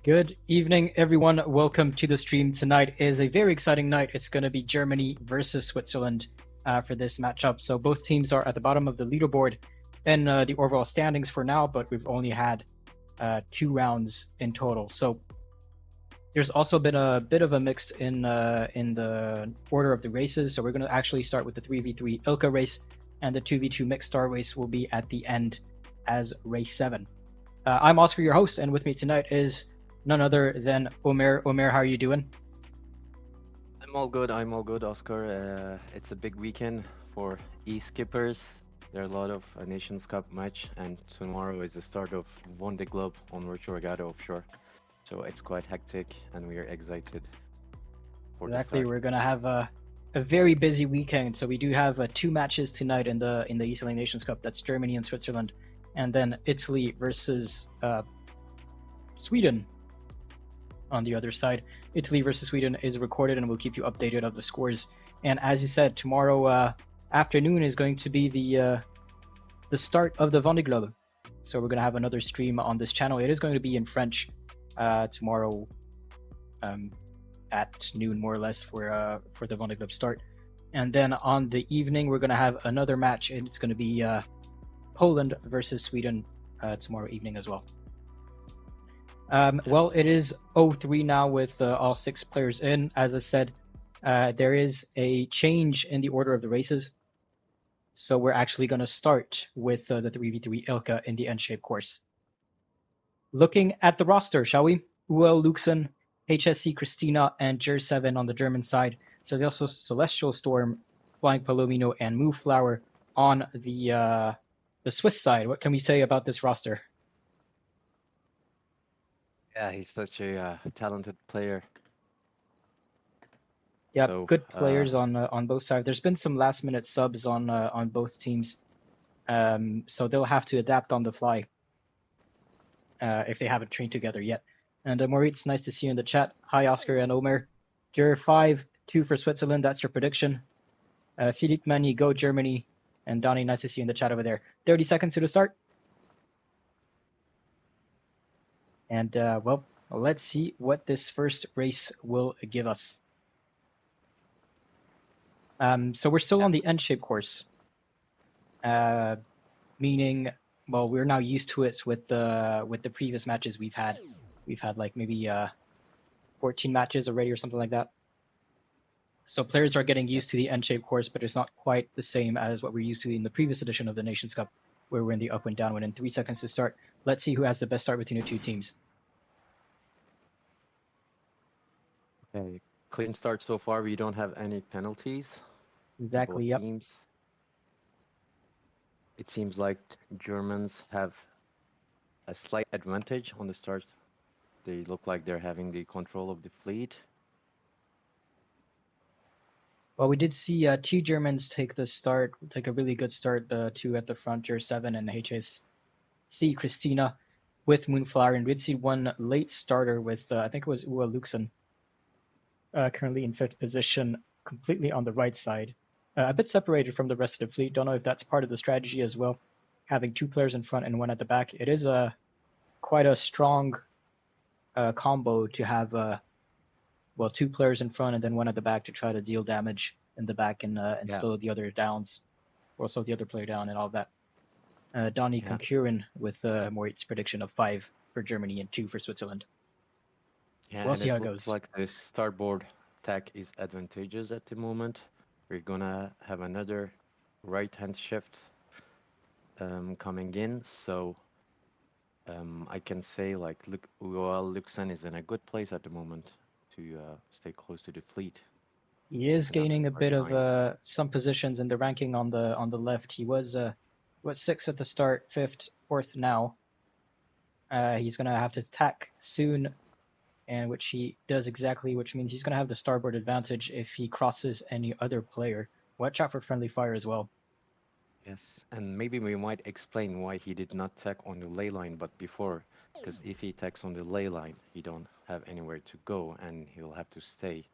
Good evening, everyone. Welcome to the stream. Tonight is a very exciting night. It's going to be Germany versus Switzerland for this matchup. So both teams are at the bottom of the leaderboard in the overall standings for now, but we've only had 2 rounds in total. So there's also been a bit of a mix in the order of the races. So we're going to actually start with the 3v3 ILCA race, and the 2v2 mixed star race will be at the end as race 7. I'm Oscar, your host, and with me tonight is none other than Omer. Omer, how are you doing? I'm all good, Oscar. It's a big weekend for e-skippers. There are a lot of Nations Cup match, and tomorrow is the start of Vendée Globe on Virtual Regatta offshore. So it's quite hectic, and we are excited for the Exactly. start. We're gonna have a very busy weekend. So we do have 2 matches tonight in the eSailing Nations Cup. That's Germany and Switzerland, and then Italy versus Sweden. On the other side, Italy versus Sweden is recorded, and we'll keep you updated of the scores. And as you said, tomorrow afternoon is going to be the start of the Vendée Globe. So we're gonna have another stream on this channel. It is going to be in French tomorrow at noon, more or less, for the Vendée Globe start. And then on the evening, we're gonna have another match, and it's gonna be Poland versus Sweden tomorrow evening as well. Well, it is 0-3 now with all 6 players in. As I said, there is a change in the order of the races. So we're actually going to start with the 3v3 ILCA in the N-shape course. Looking at the roster, shall we? UL Luxon, HSC Christina, and GER 7 on the German side. So there's also Celestial Storm, Flying Palomino, and Moonflower on the Swiss side. What can we say about this roster? Yeah, he's such a talented player. Yeah, so, good players on both sides. There's been some last-minute subs on both teams, so they'll have to adapt on the fly if they haven't trained together yet. And Moritz, nice to see you in the chat. Hi, Oscar and Omer. GER 5-2 for Switzerland. That's your prediction. Philippe Magny, go Germany. And Donnie, nice to see you in the chat over there. 30 seconds to the start. And well, let's see what this first race will give us. So we're still on the N-shape course, meaning, well, we're now used to it with the previous matches we've had. We've had like maybe 14 matches already or something like that. So players are getting used to the N-shape course, but it's not quite the same as what we're used to in the previous edition of the Nations Cup, where we're in the up and down one. In 3 seconds to start. Let's see who has the best start between the 2 teams. Okay, clean start so far. We don't have any penalties. Exactly. Both Yep. teams. It seems like Germans have a slight advantage on the start. They look like they're having the control of the fleet. Well, we did see 2 Germans take a really good start. The 2 at the front, GER 7 and HSC Christina with Moonflower, and we'd see 1 late starter with I think it was UL Luxon, currently in 5th position, completely on the right side, a bit separated from the rest of the fleet. Don't know if that's part of the strategy as well, having 2 players in front and 1 at the back. It is quite a strong combo to have well, 2 players in front and then 1 at the back to try to deal damage in the back and slow the other downs, or slow the other player down and all that. Donnie concurring with Morit's prediction of 5 for Germany and 2 for Switzerland. Yeah, We'll and see how it it looks goes. like the starboard tack is advantageous at the moment. We're gonna have another right-hand shift coming in, so I can say like Luxon is in a good place at the moment to stay close to the fleet. He is gaining a bit of some positions in the ranking on the left. He was 6th at the start, 5th, 4th now. He's gonna have to tack soon, and which he does exactly, which means he's gonna have the starboard advantage if he crosses any other player. Watch out for friendly fire as well. Yes, and maybe we might explain why he did not tack on the ley line but before, because if he tacks on the ley line, he don't have anywhere to go and he'll have to stay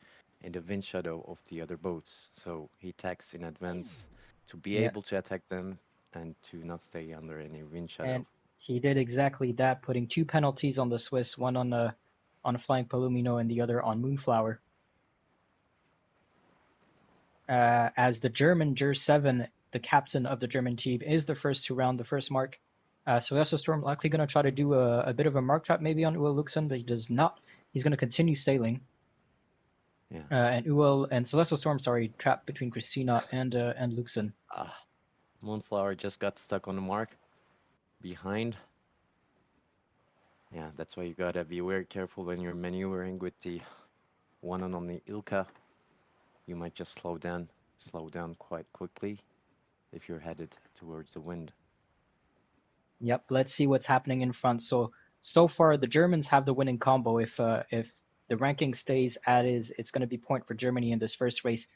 in the wind shadow of the other boats. So he tacks in advance to be able to attack them and to not stay under any wind shadow. And he did exactly that, putting 2 penalties on the Swiss, one on on Flying Palomino and the other on Moonflower. As the German GER7, the captain of the German team, is the first to round the first mark. Celestial Storm likely going to try to do a bit of a mark trap maybe on Uel Luxon, but he does not. He's going to continue sailing. Yeah. And Uel and Celestial Storm, sorry, trapped between Christina and Luxon. Moonflower just got stuck on the mark behind. Yeah, that's why you gotta be very careful when you're maneuvering with the one on the Ilka. You might just slow down quite quickly if you're headed towards the wind. Yep, let's see what's happening in front. So far the Germans have the winning combo. If the ranking stays as is, it's going to be point for Germany in this first race.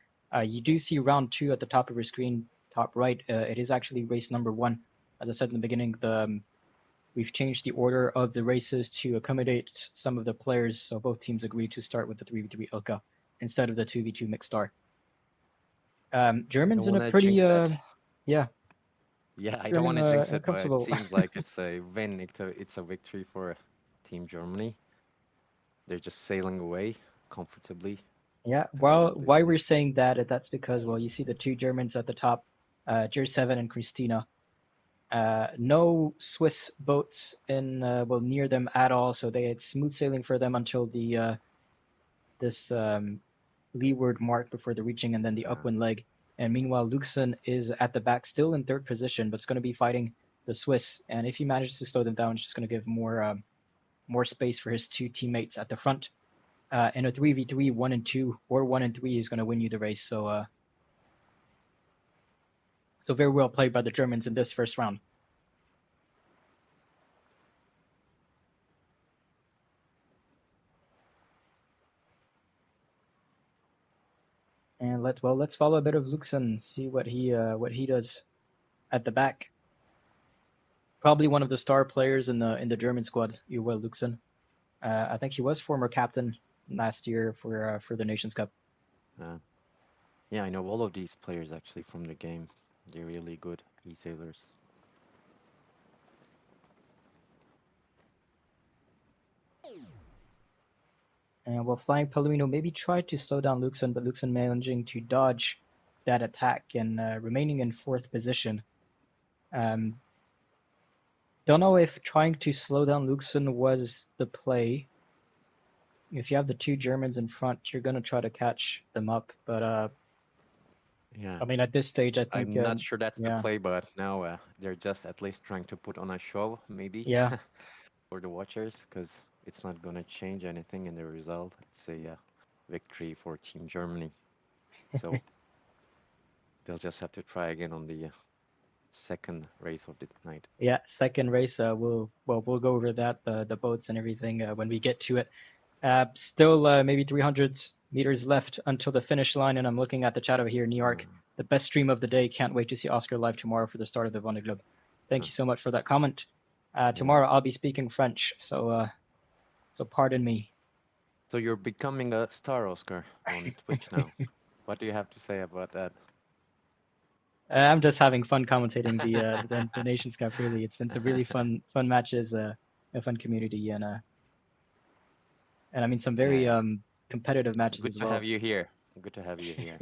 You do see round 2 at the top of your screen, top right. It is actually race number 1. As I said in the beginning, we've changed the order of the races to accommodate some of the players, so both teams agreed to start with the 3v3 Ilka instead of the 2v2 mixed star. I don't Germans in want a to pretty jinx it. yeah, Yeah, I don't German want to jinx in a it, but it comfortable seems like it's a win. It's a victory for Team Germany. They're just sailing away comfortably Yeah, at the end well, of this why we're race. saying that, that's because, well, you see the two Germans at the top, GER7 and Christina. No Swiss boats in, well, near them at all, so they had smooth sailing for them until this leeward mark before the reaching and then the Uh, upwind leg. And meanwhile, Luxon is at the back, still in third position, but it's going to be fighting the Swiss. And if he manages to slow them down, it's just going to give more space for his two teammates at the front. In a 3v3, 1 and 2, or 1 and 3 is going to win you the race. So very well played by the Germans in this first round. And let's follow a bit of Luxon, see what he does at the back. Probably one of the star players in the German squad, Joel Luxon. I think he was former captain last year for the Nations Cup. uh, yeah, I know all of these players actually from the game. They're really good e-sailors. And while flying Palomino maybe tried to slow down Luxon, but Luxon managing to dodge that attack and remaining in fourth position. Um, don't know if trying to slow down Luxon was the play. If you have the two Germans in front, you're gonna try to catch them up. But Yeah, I mean, at this stage, I think, I'm not sure that's the yeah, play, but now they're just at least trying to put on a show, maybe, yeah, for the watchers, because it's not gonna change anything in the result. It's a victory for Team Germany. So they'll just have to try again on the second race of the night. yeah. Second race, we'll go over that, the boats and everything when we get to it. Still, maybe 300 meters left until the finish line, and I'm looking at the chat over here, New York. The best stream of the day. Can't wait to see Oscar live tomorrow for the start of the Vendée Globe. Thank Huh. you so much for that comment. Yeah. Tomorrow I'll be speaking French, so pardon me. So you're becoming a star, Oscar, on Twitch now. What do you have to say about that? I'm just having fun commentating the Nations Cup. Really, it's been some really fun matches, a fun community, and I mean some very Yeah, competitive matches good as to have well. you here. Good to have you here.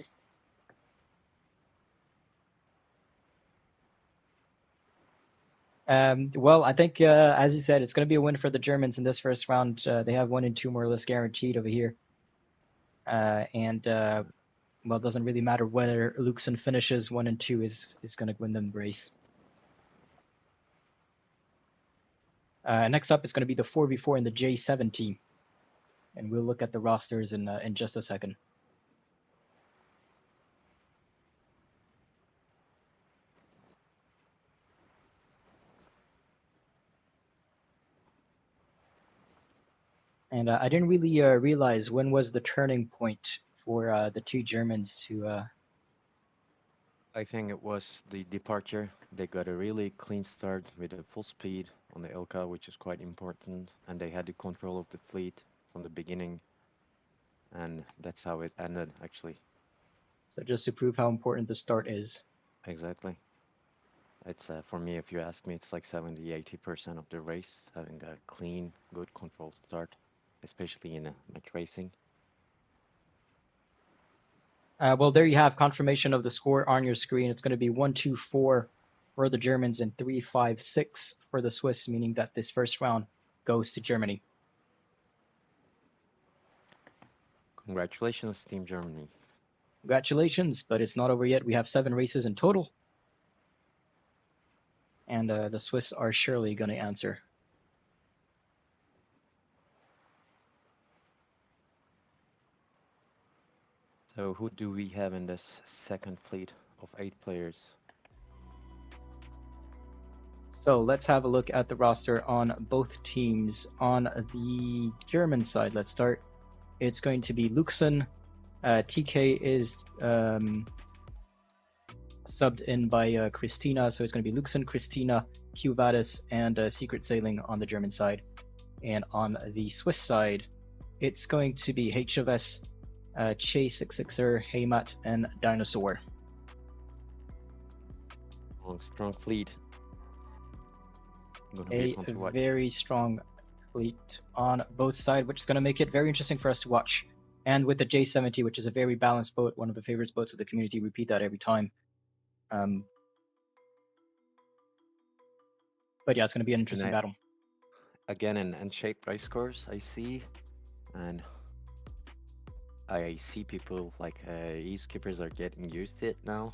Well, I think as you said, it's going to be a win for the Germans in this first round. They have 1 and 2 more or less guaranteed over here, and well, it doesn't really matter whether Luxon finishes 1 and 2 is going to win them the race. Next up is going to be the 4v4 in the J7 team, and we'll look at the rosters in just a second. And I didn't really realize when was the turning point for the two Germans who. I think it was the departure. They got a really clean start with a full speed on the Ilka, which is quite important, and they had the control of the fleet from the beginning, and that's how it ended, actually. So just to prove how important the start is. Exactly. It's for me, if you ask me, it's like 70, 80% of the race, having a clean, good controlled start. especially in match racing. Well, there you have confirmation of the score on your screen. It's going to be 1-2-4 for the Germans and 3-5-6 for the Swiss, meaning that this first round goes to Germany. Congratulations, Team Germany. Congratulations, but it's not over yet. We have 7 races in total, and the Swiss are surely going to answer. So who do we have in this second fleet of 8 players? So let's have a look at the roster on both teams. On the German side, let's start. It's going to be Luxon. TK is subbed in by Christina, so it's going to be Luxon, Christina, Q Vadis, and Secret Sailing on the German side. And on the Swiss side, it's going to be HFS, Che66er, Heimat, and Dinosaur. Strong fleet. Gonna be fun to watch. Very strong fleet on both sides, which is going to make it very interesting for us to watch. And with the J70, which is a very balanced boat, one of the favorites boats of the community, repeat that every time. But yeah, it's going to be an interesting battle. Again, in shaped race course, I see, and I see people like e-skippers are getting used to it now.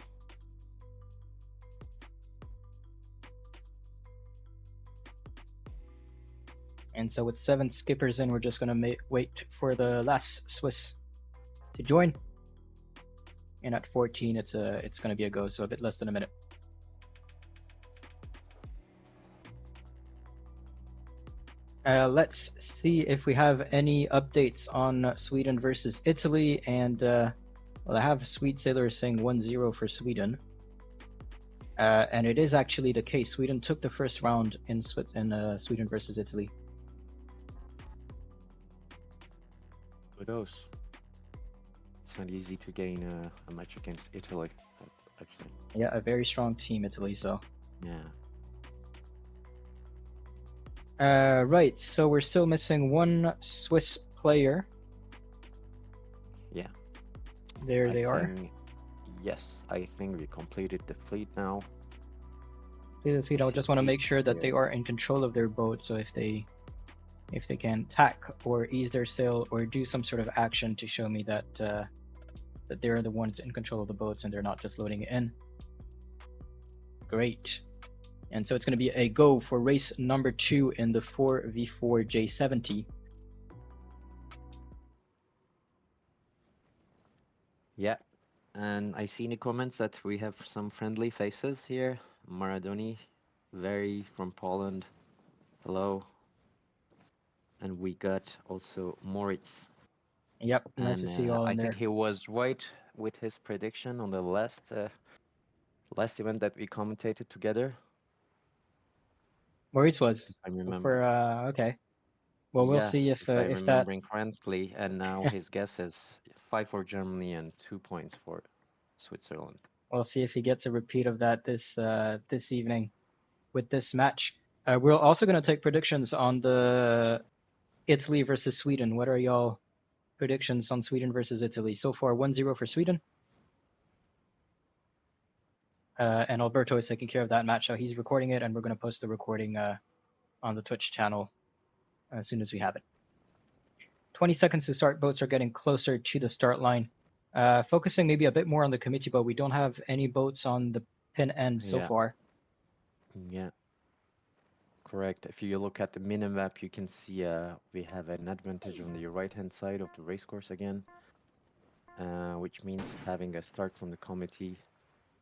And so with 7 skippers in, we're just going to wait for the last Swiss to join. And at 14, it's going to be a go, so a bit less than a minute. Let's see if we have any updates on Sweden versus Italy. And well, I have Sweet Sailor saying 1-0 for Sweden. And it is actually the case. Sweden took the first round in Sweden versus Italy. Kudos. It's not easy to gain a match against Italy, actually. Yeah, a very strong team, Italy, so. Yeah. Right, so we're still missing 1 Swiss player. Yeah. There they are. Yes, I think we completed the fleet now. The fleet, I just want to make sure that they are in control of their boat, so if they can tack or ease their sail or do some sort of action to show me that that they're the ones in control of the boats and they're not just loading it in. Great. And so it's going to be a go for race number 2 in the 4v4 J70. Yeah, and I see in the comments that we have some friendly faces here. Maradoni, very from Poland. Hello. And we got also Moritz. Yep, nice to see you all in I there. think he was right with his prediction on the last event that we commentated together. Moritz was. I remember. Okay. Well, we'll see if I if that. remembering correctly, and now his guess is 5 for Germany and 2 points for Switzerland. We'll see if he gets a repeat of that this evening with this match. We're also going to take predictions on the Italy versus Sweden. What are y'all predictions on Sweden versus Italy? So far, 1-0 for Sweden. And Alberto is taking care of that match. So he's recording it, and we're going to post the recording on the Twitch channel as soon as we have it. 20 seconds to start. Boats are getting closer to the start line. Focusing maybe a bit more on the committee boat. We don't have any boats on the pin end so far. Yeah. Correct. If you look at the minimap, you can see we have an advantage on the right-hand side of the racecourse again, which means having a start from the committee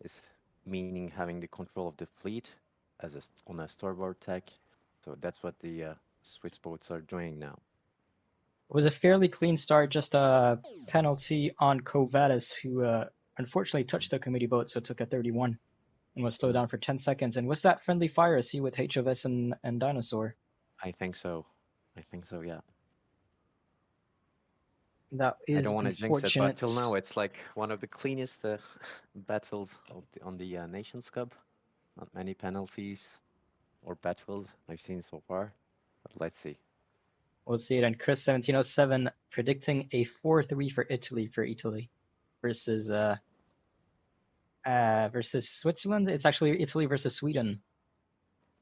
is meaning having the control of the fleet as on a starboard tack. So that's what the Swiss boats are doing now. It was a fairly clean start, just a penalty on Kovadis, who unfortunately touched the committee boat, so it took a 31 and was slowed down for 10 seconds. And was that friendly fire I see with HFS and Dinosaur? I think so. Yeah. That is I don't want to jinx it, but unfortunate. till now it's like one of the cleanest battles on the Nations Cup. Not many penalties or battles I've seen so far, but let's see. We'll see it. And Chris 1707 predicting a 4-3 for Italy versus Switzerland. It's actually Italy versus Sweden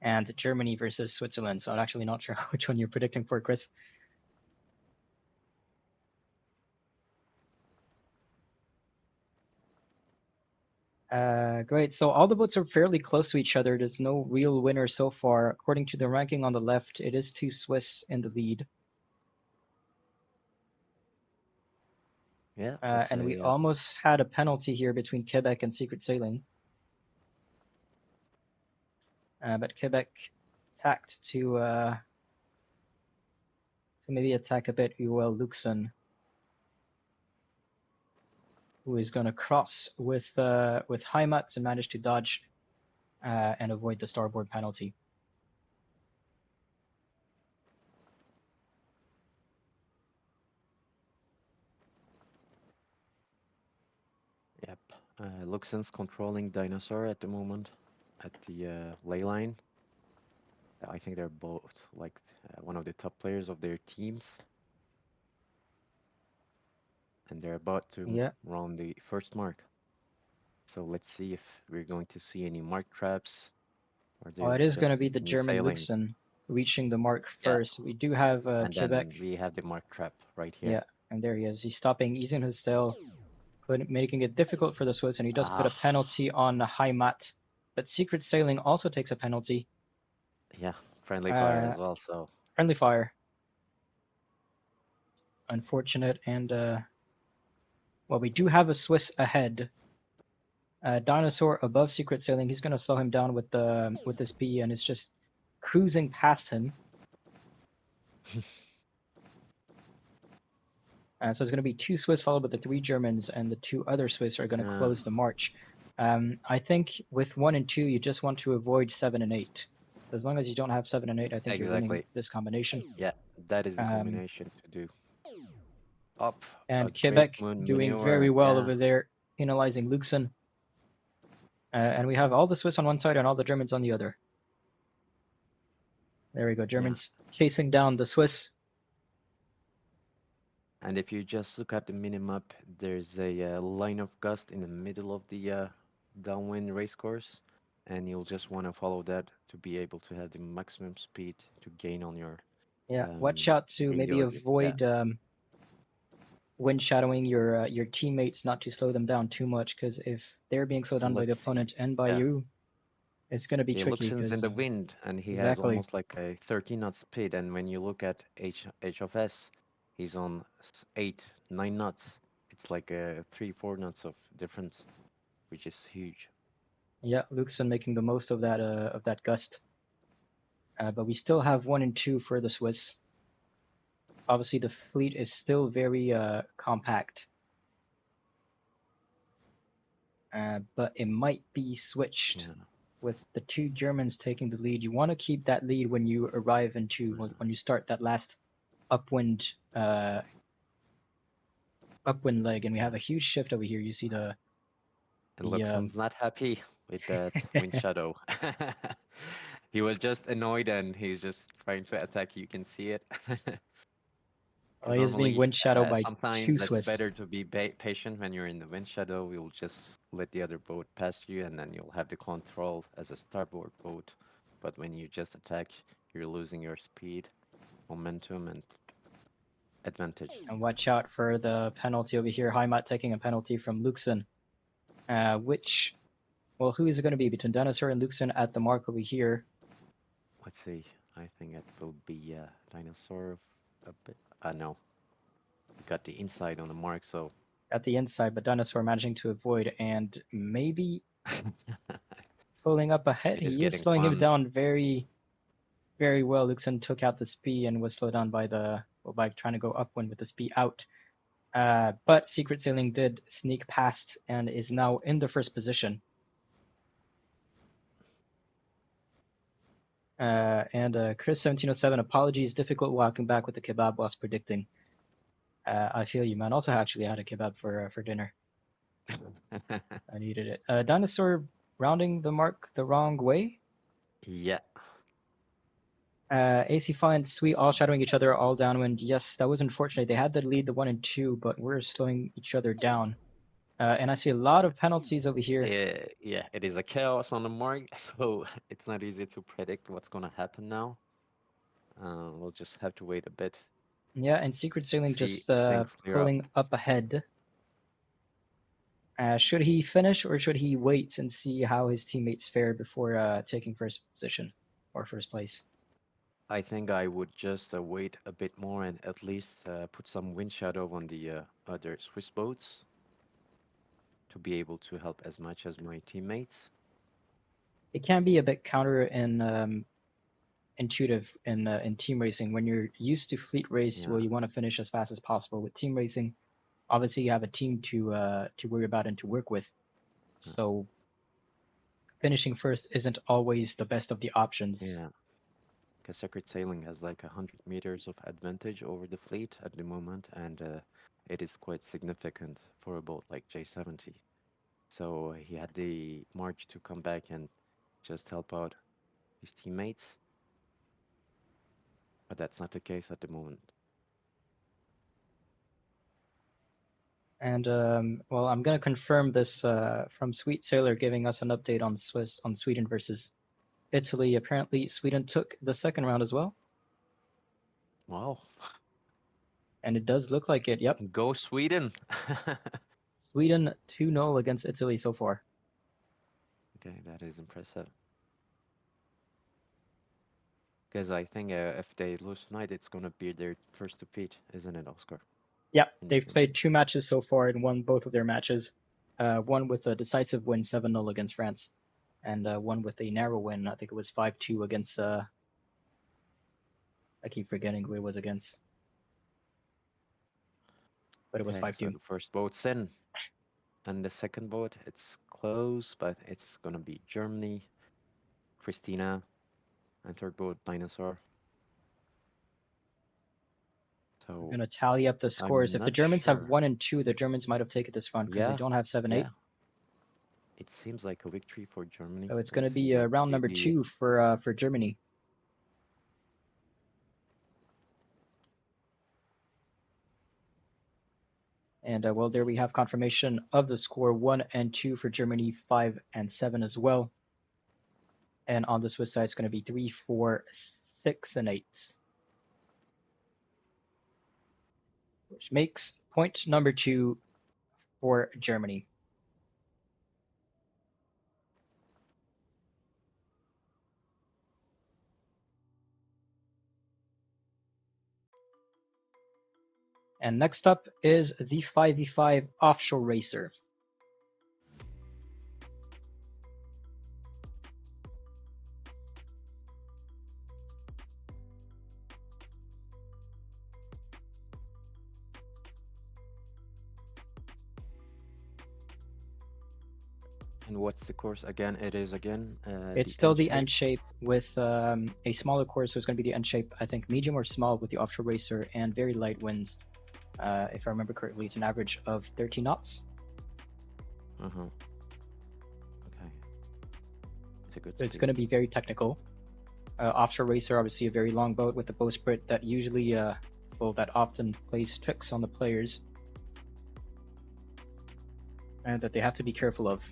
and Germany versus Switzerland. So I'm actually not sure which one you're predicting for, Chris. Great. So all the votes are fairly close to each other. There's no real winner so far. According to the ranking on the left, it is two Swiss in the lead. Yeah, that's And we a almost had a penalty here between Quebec and Secret Sailing. But Quebec tacked to maybe attack a bit Uel Luxon, who is going to cross with Heimat and manage to dodge and avoid the starboard penalty. yep. Luxon's controlling Dinosaur at the moment at the ley line. I think they're both like one of the top players of their teams. And they're about to Yeah. round the first mark. So let's see if we're going to see any mark traps or Oh, they'll it is going just to be the continue German sailing. Luxon reaching the mark Yeah, first. We do have and Quebec. then we have the mark trap right here. Yeah, and there he is. He's stopping, easing his sail, making it difficult for the Swiss, and he does put a Ah, penalty on Heimat. But Secret Sailing also takes a penalty. yeah, friendly fire Uh, as well. So Friendly fire. Unfortunate, and well, we do have a Swiss ahead. Dinosaur above Secret Sailing. He's going to slow him down with this B, and it's just cruising past him. So it's going to be two Swiss followed by the three Germans, and the two other Swiss are going to yeah, close the march. I think with 1 and 2, you just want to avoid 7 and 8. As long as you don't have 7 and 8, I think you're winning exactly. this combination. Yeah, that is the Um, combination to do. Up, a and great Quebec doing very maneuver. well Yeah, over there, penalizing Luxon. And we have all the Swiss on one side and all the Germans on the other. There we go. yeah. Germans chasing down the Swiss. And if you just look at the minimap, there's a line of gust in the middle of the downwind race course, and you'll just want to follow that to be able to have the maximum speed to gain on your Yeah, watch out to maybe yeah. avoid wind shadowing your teammates, not to slow them down too much, because if they're being slowed So down by the let's see. opponent and by Yeah, you, it's going to be he tricky. looks in Because the wind, and he has exactly, almost like a 13 knot speed. And when you look at H of S, he's on 8, 9 knots. It's like 3, 4 knots of difference, which is huge. yeah, Luxon making the most of that gust. But we still have 1 and 2 for the Swiss. Obviously, the fleet is still very compact, but it might be switched Yeah. with the two Germans taking the lead. You want to keep that lead when you arrive into when you start that last upwind upwind leg, and we Yeah. have a huge shift over here. You see And the Luxon's not happy with that wind shadow. He was just annoyed and he's just trying to attack. You can see it. Because he is being normally, wind shadowed by two sometimes it's Swiss. better to be patient when you're in the wind shadow. You'll just let the other boat pass you and then you'll have the control as a starboard boat. But when you just attack, you're losing your speed, momentum, and advantage. And watch out for the penalty over here. Heimat taking a penalty from Luxon. Which, well, who is it going to be between Dinosaur and Luxon at the mark over here? Let's see. I think it will be Dinosaur a bit. No, we got the inside on the mark, so At the inside, but Dinosaur managing to avoid and maybe pulling up ahead. it is He is getting slowing him fun. down very, very well. Luxon took out the speed and was slowed down by trying to go upwind with the speed out. But Secret Sailing did sneak past and is now in the first position. And Chris 1707, apologies, difficult walking back with the kebab whilst predicting. I feel you, man. Also, actually had a kebab for dinner. I needed it. Dinosaur rounding the mark the wrong way. Yeah. AC and SUI all shadowing each other all downwind. Yes, that was unfortunate. They had the lead, the 1 and 2, but we're slowing each other down. And I see a lot of penalties over here. Yeah, it is a chaos on the mark, so it's not easy to predict what's gonna happen now. We'll just have to wait a bit, Yeah, and Secret Sailing see just things clear up. pulling up ahead. Should he finish or should he wait and see how his teammates fare before taking first position or first place? I think I would just wait a bit more and at least put some wind shadow on the other Swiss boats to be able to help as much as my teammates. It can be a bit counter in intuitive in team racing when you're used to fleet race. Well, Yeah, you want to finish as fast as possible. With team racing, obviously you have a team to worry about and to work with. yeah, So finishing first isn't always the best of the options. yeah. Because Secret Sailing has like 100 meters of advantage over the fleet at the moment, and it is quite significant for a boat like J70. So he had the march to come back and just help out his teammates, but that's not the case at the moment. And well, I'm gonna confirm this from Sweet Sailor giving us an update on Sweden versus Italy. Apparently, Sweden took the second round as well, Wow, and it does look like it. Yep, go Sweden! Sweden 2-0 against Italy so far. Okay, that is impressive. Because I think if they lose tonight, it's gonna be their first defeat, isn't it, Oscar? Yep, In this they've game. played 2 matches so far and won both of their matches. One with a decisive win 7-0 against France, and one with a narrow win. I think it was 5-2 against. I keep forgetting who it was against, but it was Okay, so 5-2. the first boat's in, and the second boat, it's close, but it's gonna be Germany, Christina, and third boat Dinosaur. We're So gonna tally up the scores. I'm If the not Germans have sure. 1 and 2, the Germans might have taken this round because they Yeah, don't have 7-8. yeah. It seems like a victory for Germany. So it's gonna Let's be get round to number the 2 for Germany. And well, there we have confirmation of the score 1 and 2 for Germany, 5 and 7 as well. And on the Swiss side, it's going to be 3, 4, 6, and 8, which makes point number 2 for Germany. And next up is the 5v5 offshore racer. and what's the course again? It is again It's the still N the shape. end shape with a smaller course, so it's going to be the end shape, I think, medium or small with the offshore racer and very light winds. If I remember correctly, it's an average of 13 knots. Uh-huh. Okay. It's a good So it's speed. going to be very technical. Offshore racer, obviously a very long boat with the bowsprit that usually, well, that often plays tricks on the players, and that they have to be careful of.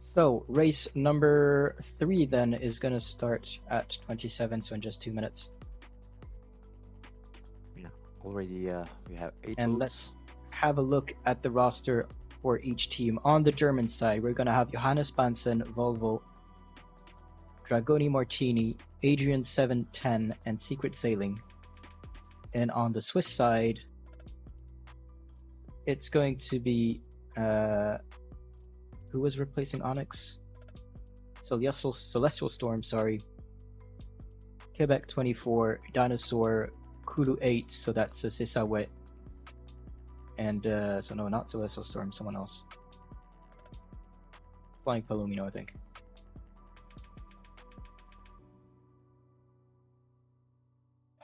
So race number 3 then is going to start at 27, so in just 2 minutes. Yeah. Already we have 8 And boats. let's have a look at the roster for each team. On the German side, we're going to have Johannes Bansen, Volvo, Dragoni Martini, Adrian 710, and Secret Sailing. And on the Swiss side, it's going to be who was replacing Onyx? Celestial Storm, sorry. Quebec 24, Dinosaur, Kulu 8, so that's Sisawe. And so no, not Celestial Storm, someone else. Flying Palomino, I think.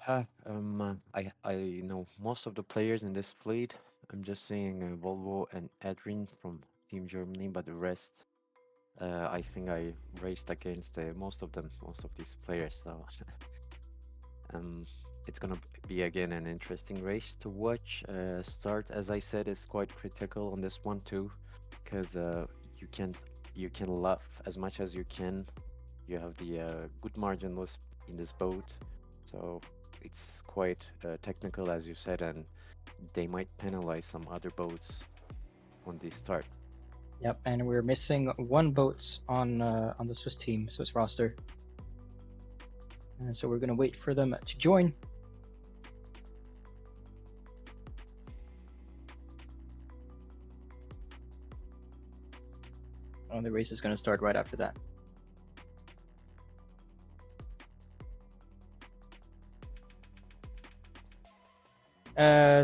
I know most of the players in this fleet. I'm just seeing Volvo and Adrian from Team Germany, but the rest, I think I raced against most of them, most of these players. So um, it's gonna be again an interesting race to watch. Start, as I said, is quite critical on this one too, because you can you can laugh as much as you can. You have the good margin loss in this boat, so it's quite technical, as you said, and they might penalize some other boats on the start. Yep, and we're missing one boat on the Swiss team, Swiss roster. And so we're gonna wait for them to join. And the race is gonna start right after that.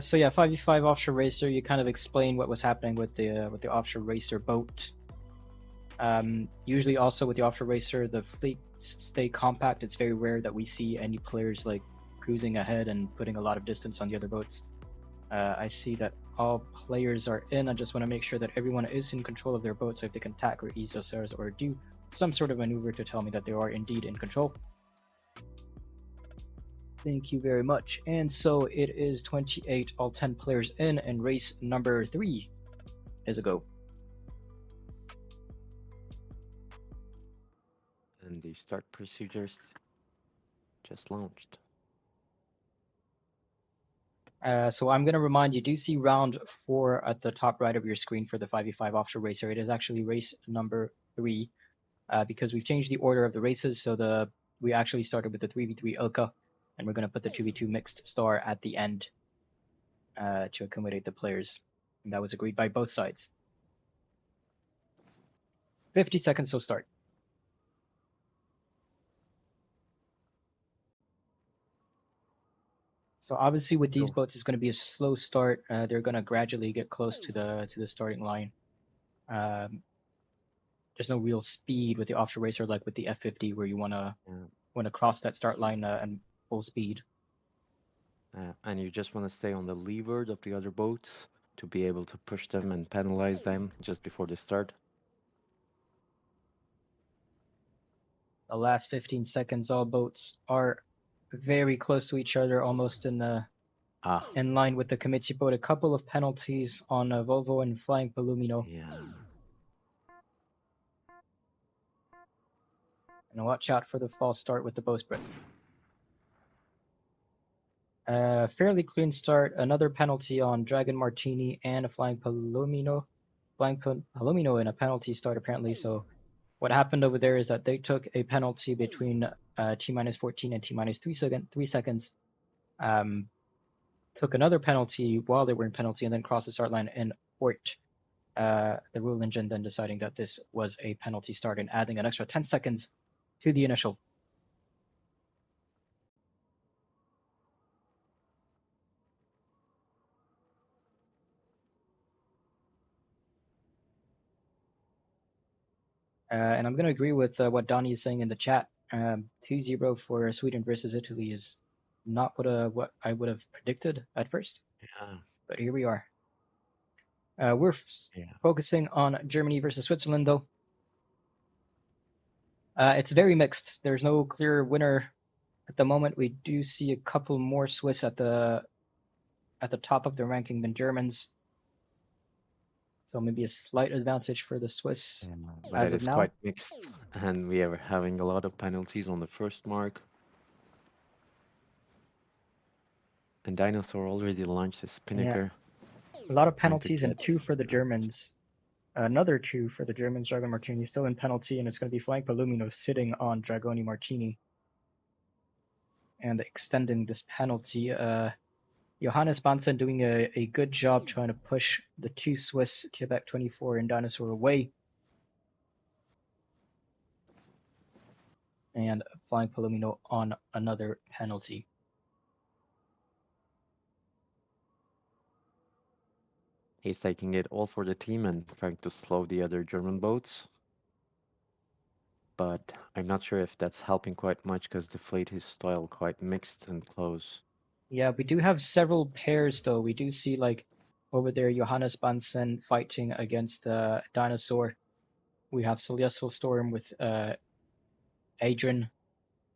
So yeah, 5v5 offshore racer. You kind of explain what was happening with the offshore racer boat. Usually, also with the offshore racer, the fleets stay compact. It's very rare that we see any players like cruising ahead and putting a lot of distance on the other boats. I see that all players are in. I just want to make sure that everyone is in control of their boat. So if they can tack or ease us or do some sort of maneuver to tell me that they are indeed in control. Thank you very much. And so it is 28, all 10 players in, and race number 3 is a go. And the start procedures just launched. So I'm going to remind you, do see round 4 at the top right of your screen for the 5v5 offshore racer. It is actually race number 3 because we've changed the order of the races. So we actually started with the 3v3 Ilka, and we're going to put the 2v2 mixed star at the end to accommodate the players. And that was agreed by both sides. 50 seconds till start. So obviously with these Go. boats, it's going to be a slow start. They're going to gradually get close to the starting line. Um, there's no real speed with the offshore racer like with the F50 where you want to cross that start line and full speed. And you just want to stay on the leeward of the other boats to be able to push them and penalize them just before the start. The last 15 seconds, all boats are very close to each other, almost in line with the committee boat. A couple of penalties on Volvo and Flying Palomino. Yeah. And watch out for the false start with the bowsprit. Fairly clean start. Another penalty on Dragon Martini and a Flying Palomino. Flying Palomino in a penalty start apparently. So what happened over there is that they took a penalty between T-minus 14 and T-minus 3 seconds. Took another penalty while they were in penalty and then crossed the start line and forked the rule engine, then deciding that this was a penalty start and adding an extra 10 seconds to the initial. And I'm going to agree with what Donnie is saying in the chat. 2-0 for Sweden versus Italy is not what I would have predicted at first, Yeah. but here we are. We're focusing on Germany versus Switzerland, though. It's very mixed. There's no clear winner at the moment. We do see a couple more Swiss at the top of the ranking than Germans. So maybe a slight advantage for the Swiss but as it of is now. quite mixed, and we are having a lot of penalties on the first mark. And Dinosaur already launched his Spinnaker. Yeah. A lot of Trying to penalties and get 2 for the Germans. Another 2 for the Germans. Dragon Martini still in penalty, and it's going to be Flying Palomino sitting on Dragoni Martini and extending this penalty. Johannes Bansen doing a good job trying to push the 2 Swiss, Quebec 24 and Dinosaur away. And Flying Palomino on another penalty. He's taking it all for the team and trying to slow the other German boats. But I'm not sure if that's helping quite much because the fleet is still quite mixed and close. Yeah, we do have several pairs though. We do see like Over there, Johannes Bansen fighting against Dinosaur. We have Celestial Storm with Adrian,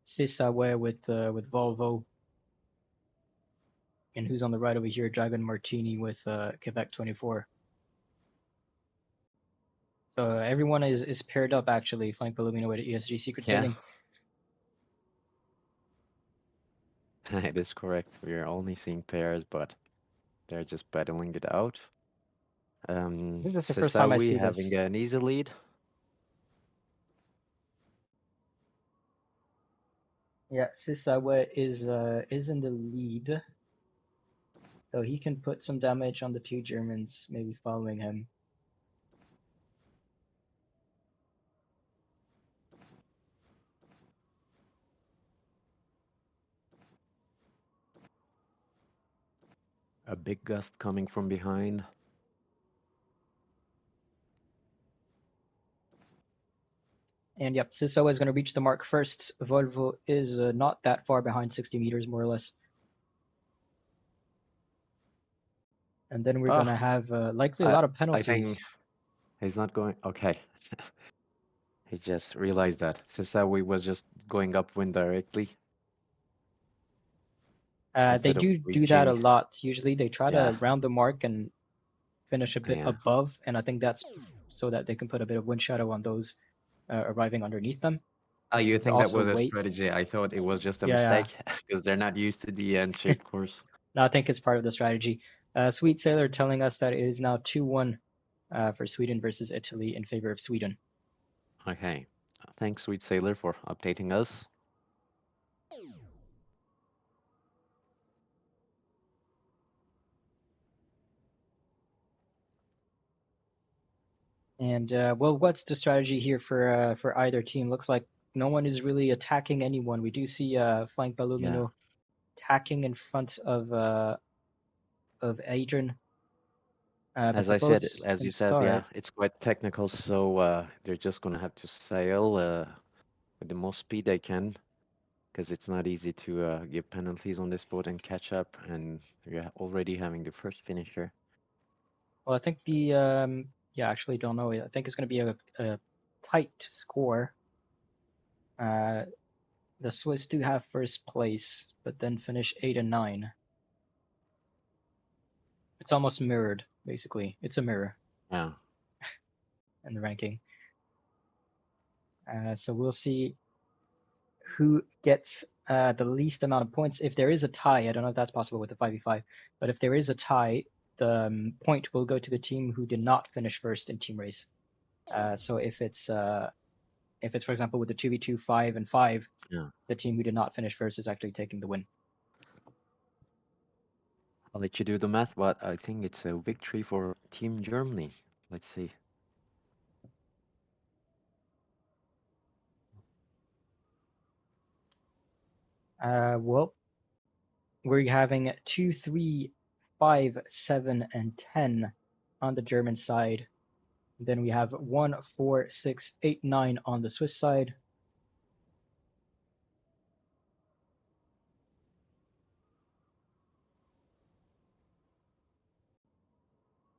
Sisawe with Volvo, and who's on the right over here? Dragon Martini with Quebec 24. So everyone is paired up actually. Flank Palomino with ESG Secret Yeah, Sailing. it is correct. We are only seeing pairs, but they're just battling it out. I think that's the first time I Sesawi see having this. an easy lead. Yeah, Sisawe is in the lead, so he can put some damage on the two Germans, maybe following him. A big gust coming from behind. And yep, Sisawe is going to reach the mark first. Volvo is not that far behind, 60 meters more or less. And then we're going Oh, to have likely a I lot of I penalties. think he's not going. Okay, he just realized that Sesawi was just going upwind directly They instead of do that a reaching. lot. Usually they try Yeah, to round the mark and finish a bit yeah. above, and I think that's so that they can put a bit of wind shadow on those arriving underneath them. Oh, you To think that also was a wait. strategy? I thought it was just a Yeah, mistake because they're not used to the shaped course. no, I think it's part of the strategy. Sweet Sailor telling us that it is now 2-1 for Sweden versus Italy in favor of Sweden. Okay, thanks, Sweet Sailor, for updating us. And well, what's the strategy here for either team? Looks like no one is really attacking anyone. We do see Flank Yeah. Balumino attacking in front of Adrian, but As they I both said, as can you said, yeah, start. it's quite technical, so they're just gonna have to sail with the most speed they can, because it's not easy to give penalties on this boat and catch up, and you're already having the first finisher. Well, I think the yeah, actually don't know. I think it's going to be a tight score. Uh, the Swiss do have first place, but then finish 8 and 9. It's almost mirrored, basically. It's a mirror Yeah, in the ranking. So we'll see who gets the least amount of points. If there is a tie, I don't know if that's possible with the 5v5, but if there is a tie, the point will go to the team who did not finish first in team race. So if it's for example with the 2v2 5 and 5, yeah. the team who did not finish first is actually taking the win. I'll let you do the math, but I think it's a victory for Team Germany. Let's see. Well, we're having 2, 3, 5, 7, and 10 on the German side. Then we have 1, 4, 6, 8, 9 on the Swiss side.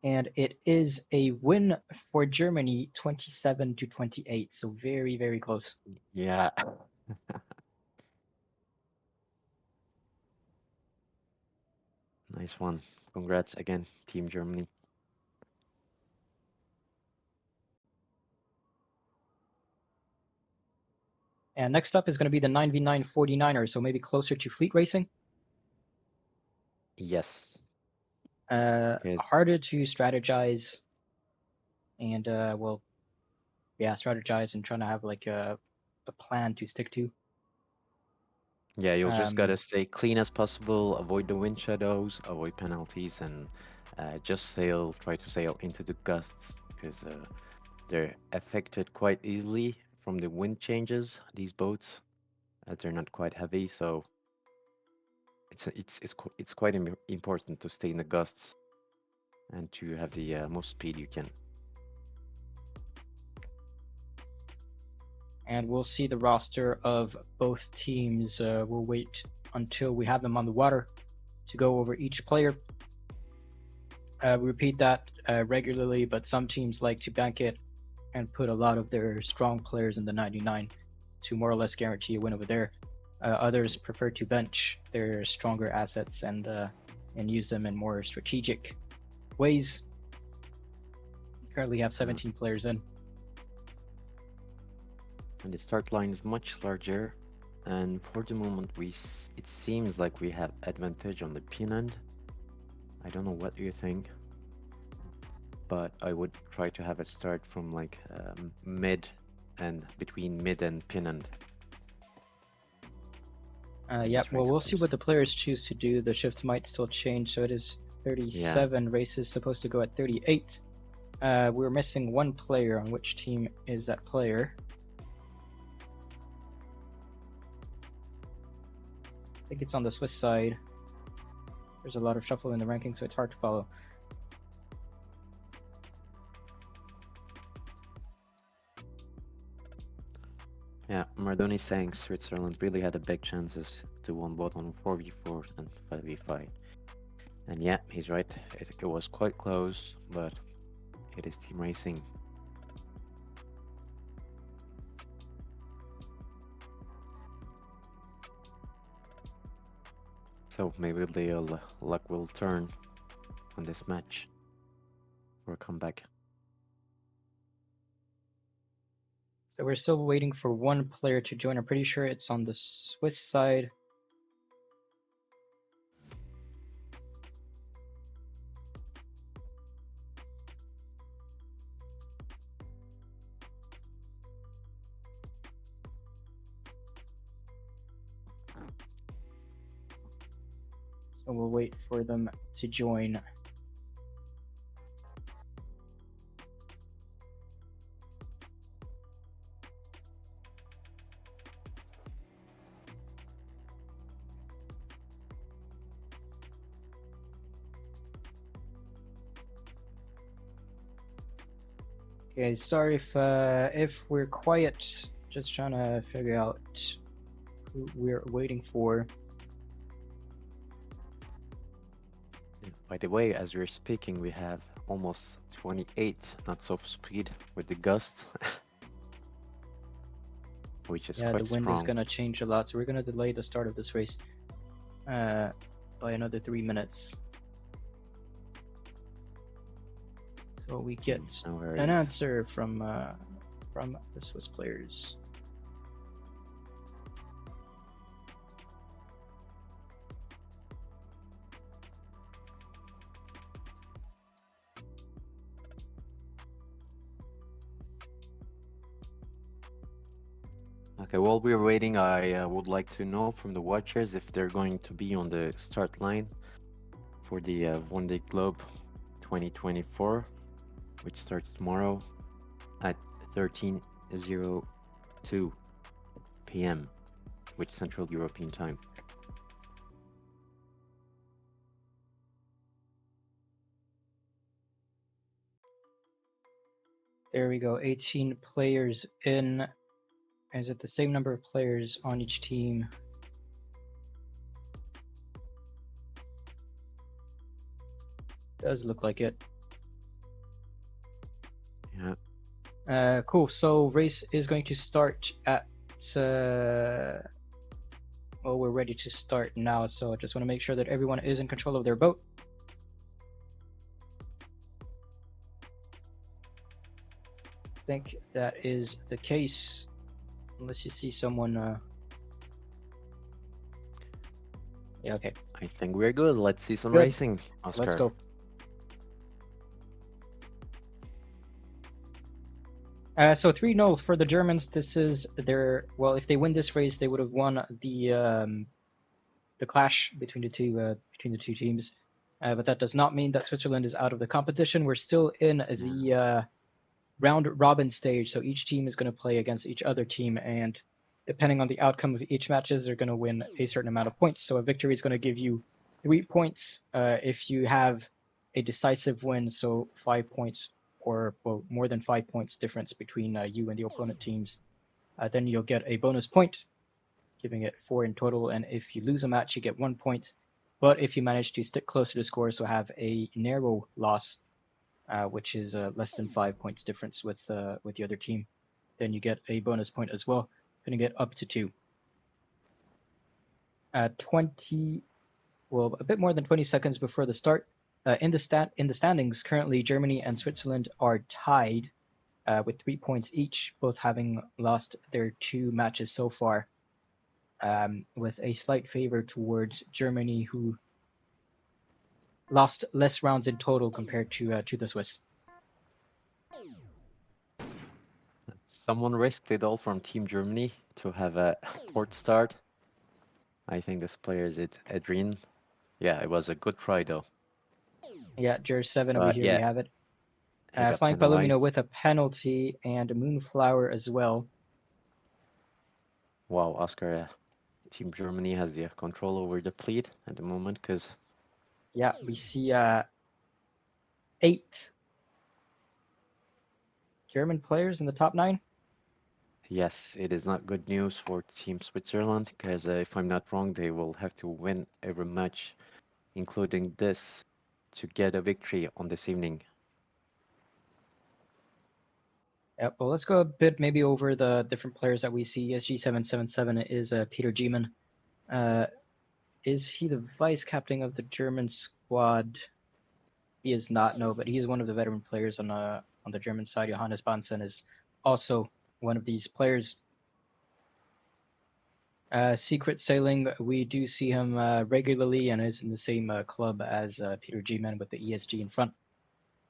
And it is a win for Germany, 27-28. So very, very close. Yeah. Nice one. Congrats again, Team Germany. And next up is going to be the 9v9 49er, so maybe closer to fleet racing. Yes. Because Harder to strategize and, well, yeah, strategize and trying to have like a plan to stick to. yeah, you'll just Um, gotta stay clean as possible, avoid the wind shadows, avoid penalties, and just try to sail into the gusts because they're affected quite easily from the wind changes, these boats, as they're not quite heavy, so it's quite important to stay in the gusts and to have the most speed you can. and we'll see the roster of both teams. We'll wait until we have them on the water to go over each player. We repeat that regularly, but some teams like to bank it and put a lot of their strong players in the 99 to more or less guarantee a win over there. Others prefer to bench their stronger assets and use them in more strategic ways. We currently have 17 players in. And the start line is much larger. And for the moment, it seems like we have advantage on the pin end. I don't know what you think, but I would try to have it start from like mid and between mid and pin end. Yeah, well, we'll see what the players choose to do. The shift might still change, so it is 37 races supposed to go at 38. We're missing one player. On which team is that player? I think it's on the Swiss side. There's a lot of shuffle in the ranking, so it's hard to follow. Yeah, Mardoni saying Switzerland really had a big chances to win both on 4v4 and 5v5. And yeah, he's right. It was quite close, but it is team racing. So maybe the luck will turn on this match for a comeback. So we're still waiting for one player to join. I'm pretty sure it's on the Swiss side. So we'll wait for them to join. Okay, sorry if we're quiet. Just trying to figure out who we're waiting for. By the way, as we're speaking, we have almost 28 knots of speed with the gust, which is quite the wind strong. is gonna change a lot, so we're gonna delay the start of this race by another 3 minutes. So we get an answer from the Swiss players. Okay, while we're waiting, I would like to know from the watchers if they're going to be on the start line for the Vendée Globe 2024, which starts tomorrow at 13:02 p.m. with Central European Time. There we go, 18 players in. Is it the same number of players on each team? Does look like it. Yeah. Cool. So race is going to start at. Well, we're ready to start now. So I just want to make sure that everyone is in control of their boat. I think that is the case, unless you see someone. Yeah. Okay. I think we're good. Let's see some racing, Oscar. Let's go. So 3-0 for the Germans. This is their, well, if they win this race, they would have won the clash between the two teams. But that does not mean that Switzerland is out of the competition. We're still in the round robin stage, so each team is going to play against each other team, and depending on the outcome of each matches, they're going to win a certain amount of points. So a victory is going to give you 3 points. If you have a decisive win, so 5 points or more than 5 points difference between you and the opponent teams, then you'll get a bonus point, giving it 4 in total. And if you lose a match, you get 1 point. But if you manage to stick closer to score, so have a narrow loss, which is less than 5 points difference with the other team, then you get a bonus point as well. Going to get up to 2. 20, well, a bit more than 20 seconds before the start. In the standings, currently Germany and Switzerland are tied with 3 points each, both having lost their 2 matches so far, with a slight favor towards Germany, who lost less rounds in total compared to the Swiss. Someone risked it all from Team Germany to have a port start. I think this player is Adrien. Yeah, it was a good try though. Yeah, GER 7 over But here, we yeah, have it. he got Flying Palomino penalized. with a penalty and a Moonflower as well. Wow, Oscar, Team Germany has the control over the fleet at the moment because Yeah, we see 8 German players in the top 9. yes, it is not good news for Team Switzerland because if I'm not wrong, they will have to win every match, including this, to get a victory on this evening. Yeah, well, let's go a bit maybe over the different players that we see. SG777 is Peter Giemann. Is he the vice captain of the German squad? He is not, no, but he is one of the veteran players on the German side. Johannes Bansen is also one of these players. Secret Sailing, we do see him regularly and is in the same club as Peter Giemann with the ESG in front.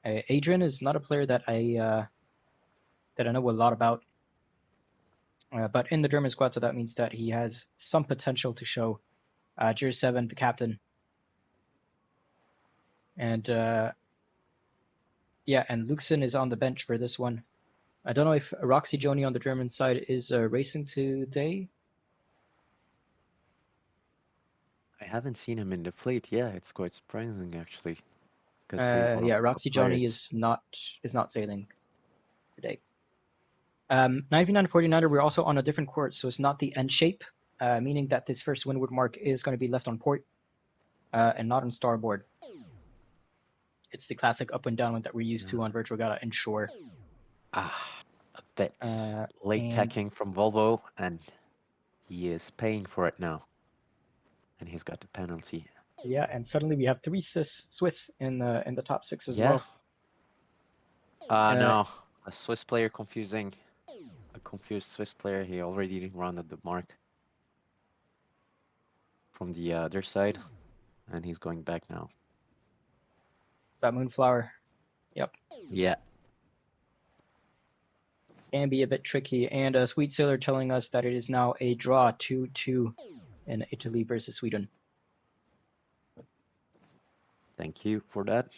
Adrian is not a player that I know a lot about, but in the German squad, so that means that he has some potential to show. GER 7, the captain, and yeah, and Luxen is on the bench for this one. I don't know if Roxy Joni on the German side is racing today. I haven't seen him in the fleet. Yeah, it's quite surprising actually because he's one of Yeah, the top Roxy Joni players. is not sailing today. 9949er, we're also on a different court, so it's not the end shape, meaning that this first windward mark is going to be left on port and not on starboard. It's the classic up and down one that we're used Yeah. to on Virtual Gala and Shore. A bit late And tacking from Volvo, and he is paying for it now. And he's got the penalty. yeah, and suddenly we have 3 Swiss in the top 6 as Yeah. well. No, a Swiss player confusing. A confused Swiss player. He already rounded the mark from the other side, and he's going back now. Is that Moonflower? Yep. Yeah. Can be a bit tricky. And Sweet Sailor telling us that it is now a draw 2-2 in Italy versus Sweden. Thank you for that.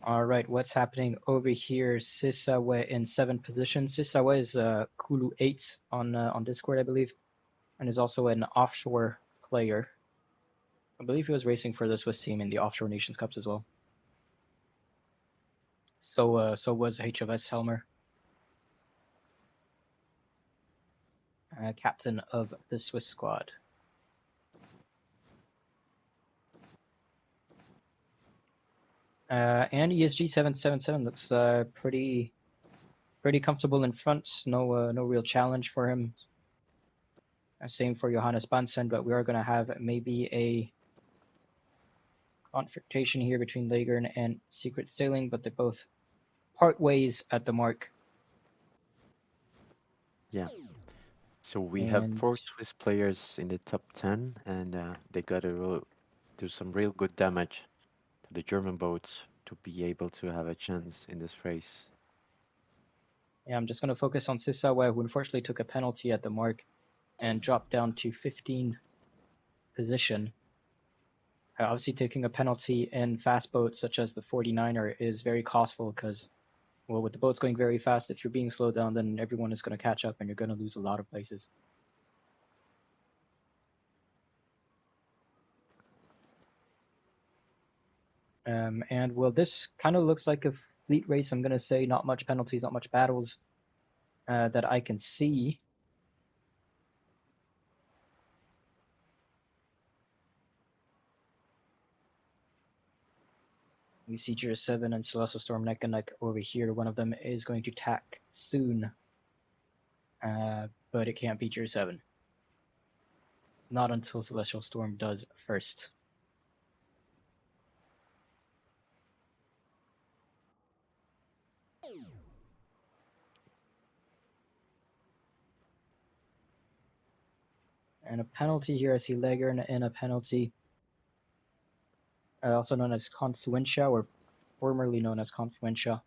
All right, what's happening over here? Sisawe in 7th position. Sisawe is Kulu 8 on Discord, I believe, and is also an offshore player. I believe he was racing for the Swiss team in the Offshore Nations Cups as well. So was HFS Helmer, captain of the Swiss squad. And ESG 777 looks pretty comfortable in front. No real challenge for him. Same for Johannes Bansen, but we are going to have maybe a confrontation here between Lagern and Secret Sailing, but they both part ways at the mark. Yeah. So we have And 4 Swiss players in the top 10, and they got to do some real good damage to the German boats to be able to have a chance in this race. yeah, I'm just going to focus on Sisawa, who unfortunately took a penalty at the mark and dropped down to 15 position. Obviously, taking a penalty in fast boats such as the 49er is very costful because, well, with the boats going very fast, if you're being slowed down, then everyone is going to catch up and you're going to lose a lot of places. And well, this kind of looks like a fleet race. I'm going to say not much penalties, not much battles. that I can see. We see GER7 and Celestial Storm neck and neck over here. One of them is going to tack soon, but it can't be GER7. Not until Celestial Storm does first. And a penalty here. I see Lager and a penalty, also known as Confluencia, or formerly known as Confluencia,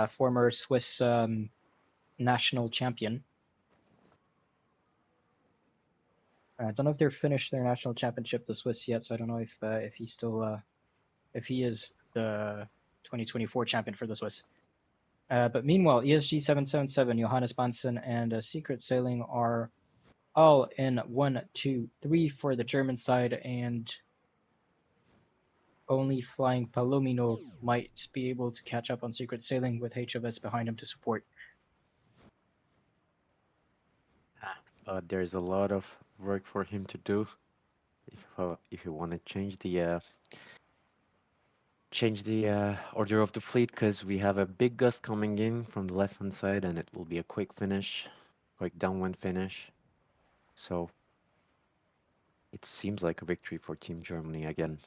former Swiss national champion. I don't know if they're finished their national championship, the Swiss, yet, so I don't know if he's still if he is the 2024 champion for the Swiss. But meanwhile, ESG 777, Johannes Bansen, and Secret Sailing are all in 1, 2, 3 for the German side, and only Flying Palomino might be able to catch up on Secret Sailing with HFS behind him to support. But there's a lot of work for him to do if you want to change the order of the fleet, because we have a big gust coming in from the left hand side, and it will be a quick downwind finish. So it seems like a victory for Team Germany again.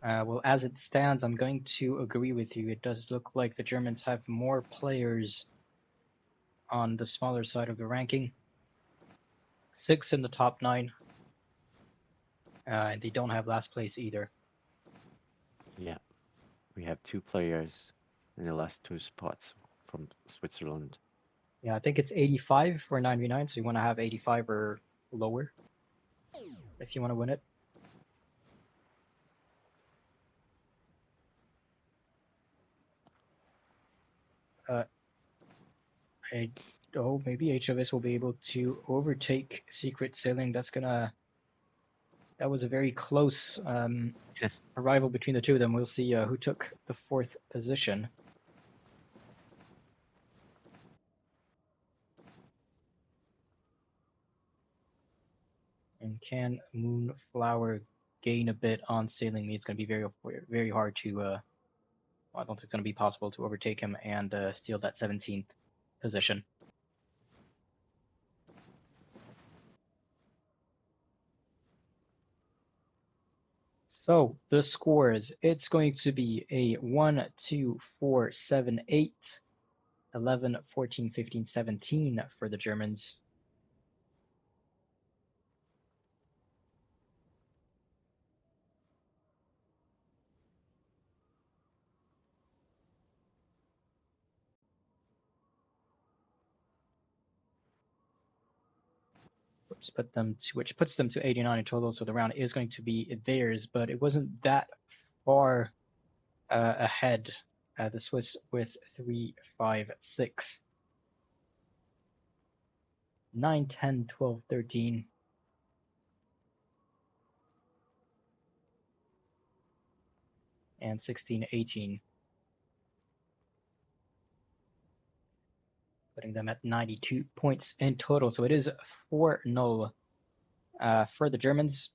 Well, as it stands, I'm going to agree with you. It does look like the Germans have more players on the smaller side of the ranking. 6 in the top 9. And they don't have last place either. Yeah, we have 2 players in the last 2 spots from Switzerland. Yeah, I think it's 85 for 9v9, so you want to have 85 or lower if you want to win it. Maybe HFS will be able to overtake Secret Sailing. That was a very close arrival between the two of them. We'll see who took the 4th position. And can Moonflower gain a bit on Sailing? It's going to be very, very hard to. Well, I don't think it's going to be possible to overtake him and steal that 17th position. So the scores, it's going to be a 1, 2, 4, 7, 8, 11, 14, 15, 17 for the Germans. Which puts them to 89 in total, so the round is going to be theirs, but it wasn't that far ahead. The Swiss with 3, 5, 6, 9, 10, 12, 13. And 16, 18. Putting them at 92 points in total. So it is 4-0 for the Germans.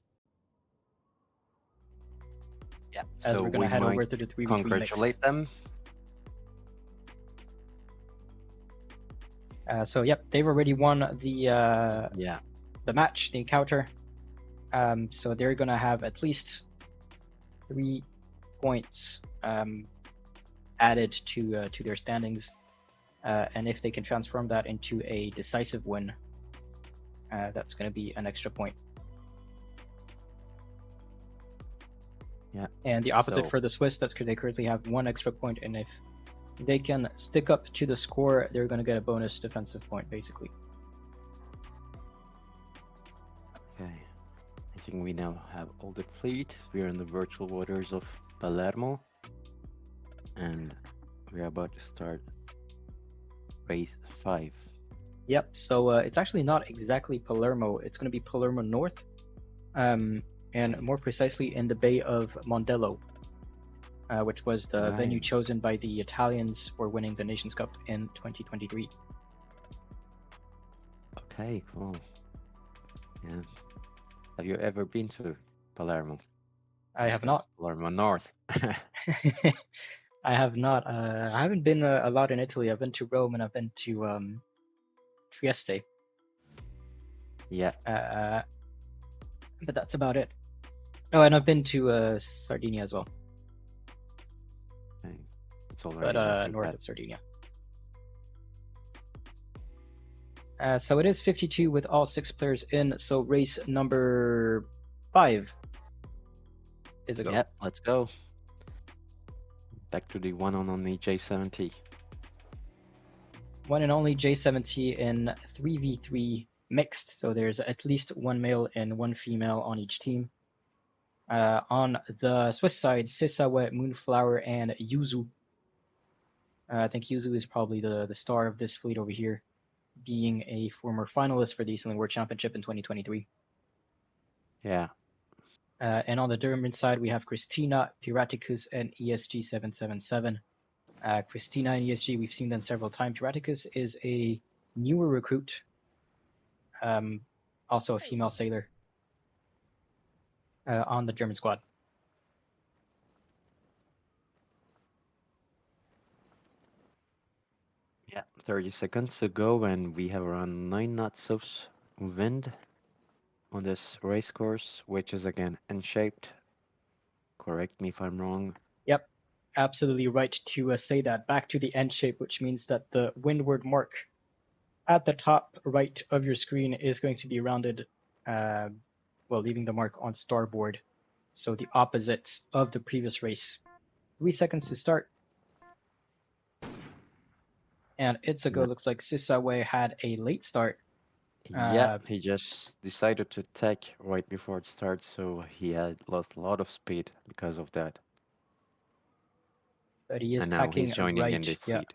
Yeah, as so we're going to head over to the 3v3 congratulate mixed. them. So yep, they've already won the match, the encounter. So they're going to have at least 3 points added to their standings, and if they can transform that into a decisive win, that's going to be an extra point. Yeah. And the opposite for the Swiss, they currently have 1 extra point, and if they can stick up to the score, they're going to get a bonus defensive point, basically. Okay, I think we now have all the fleet. We are in the virtual waters of Palermo, and we're about to start race 5. Yep, so it's actually not exactly Palermo. It's going to be Palermo North, and more precisely in the Bay of Mondello. which was the venue Right. chosen by the Italians for winning the Nations Cup in 2023. Okay, cool. Yeah. Have you ever been to Palermo? I have Sorry, not. Palermo North. I have not. I haven't been a lot in Italy. I've been to Rome and I've been to Trieste, Yeah. uh, but that's about it. Oh, and I've been to Sardinia as well, Okay. It's but already not too north bad. of Sardinia. So it is 52 with all 6 players in. So race number 5 is a go. Yeah, let's go. Back to the one on only J70. One and only J70 in 3v3 mixed. So there's at least one male and one female on each team. On the Swiss side, Sisawe, Moonflower, and Yuzu. I think Yuzu is probably the star of this fleet over here, being a former finalist for the eSailing World Championship in 2023. Yeah. And on the German side, we have Christina, Piraticus, and ESG777. Christina and ESG, we've seen them several times. Piraticus is a newer recruit, also a female sailor on the German squad. Yeah. 30 seconds to go, and we have around 9 knots of wind on this race course, which is again N-shaped. Correct me if I'm wrong. Yep, absolutely right to say that. Back to the end shape, which means that the windward mark at the top right of your screen is going to be rounded, leaving the mark on starboard. So the opposites of the previous race. 3 seconds to start. And it's a go. Yeah. Looks like Sisawe had a late start. Yeah, he just decided to attack right before it starts, so he had lost a lot of speed because of that. But he is And now he's tacking joining in the yeah, fleet.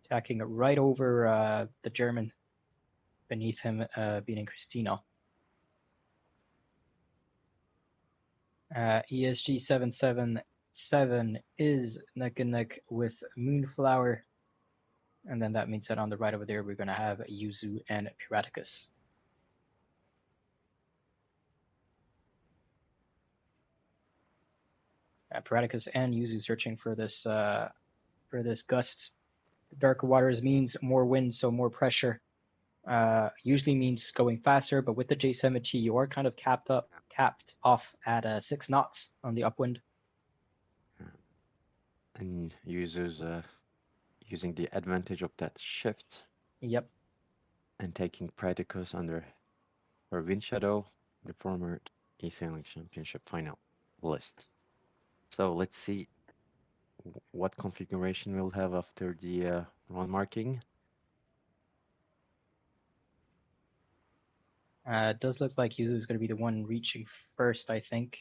tacking right over the German beneath him, beating Christina. ESG 777 is neck and neck with Moonflower. And then that means that on the right over there, we're going to have Yuzu and Piraticus. Piraticus and Yuzu searching for this gust. The darker waters means more wind, so more pressure. Usually means going faster, but with the J70, you are kind of capped off at 6 knots on the upwind. And uses using the advantage of that shift Yep. and taking Predicus under her wind shadow, the former eSailing Championship final list. So let's see what configuration we'll have after the run marking. It does look like Yuzu is going to be the one reaching first, I think.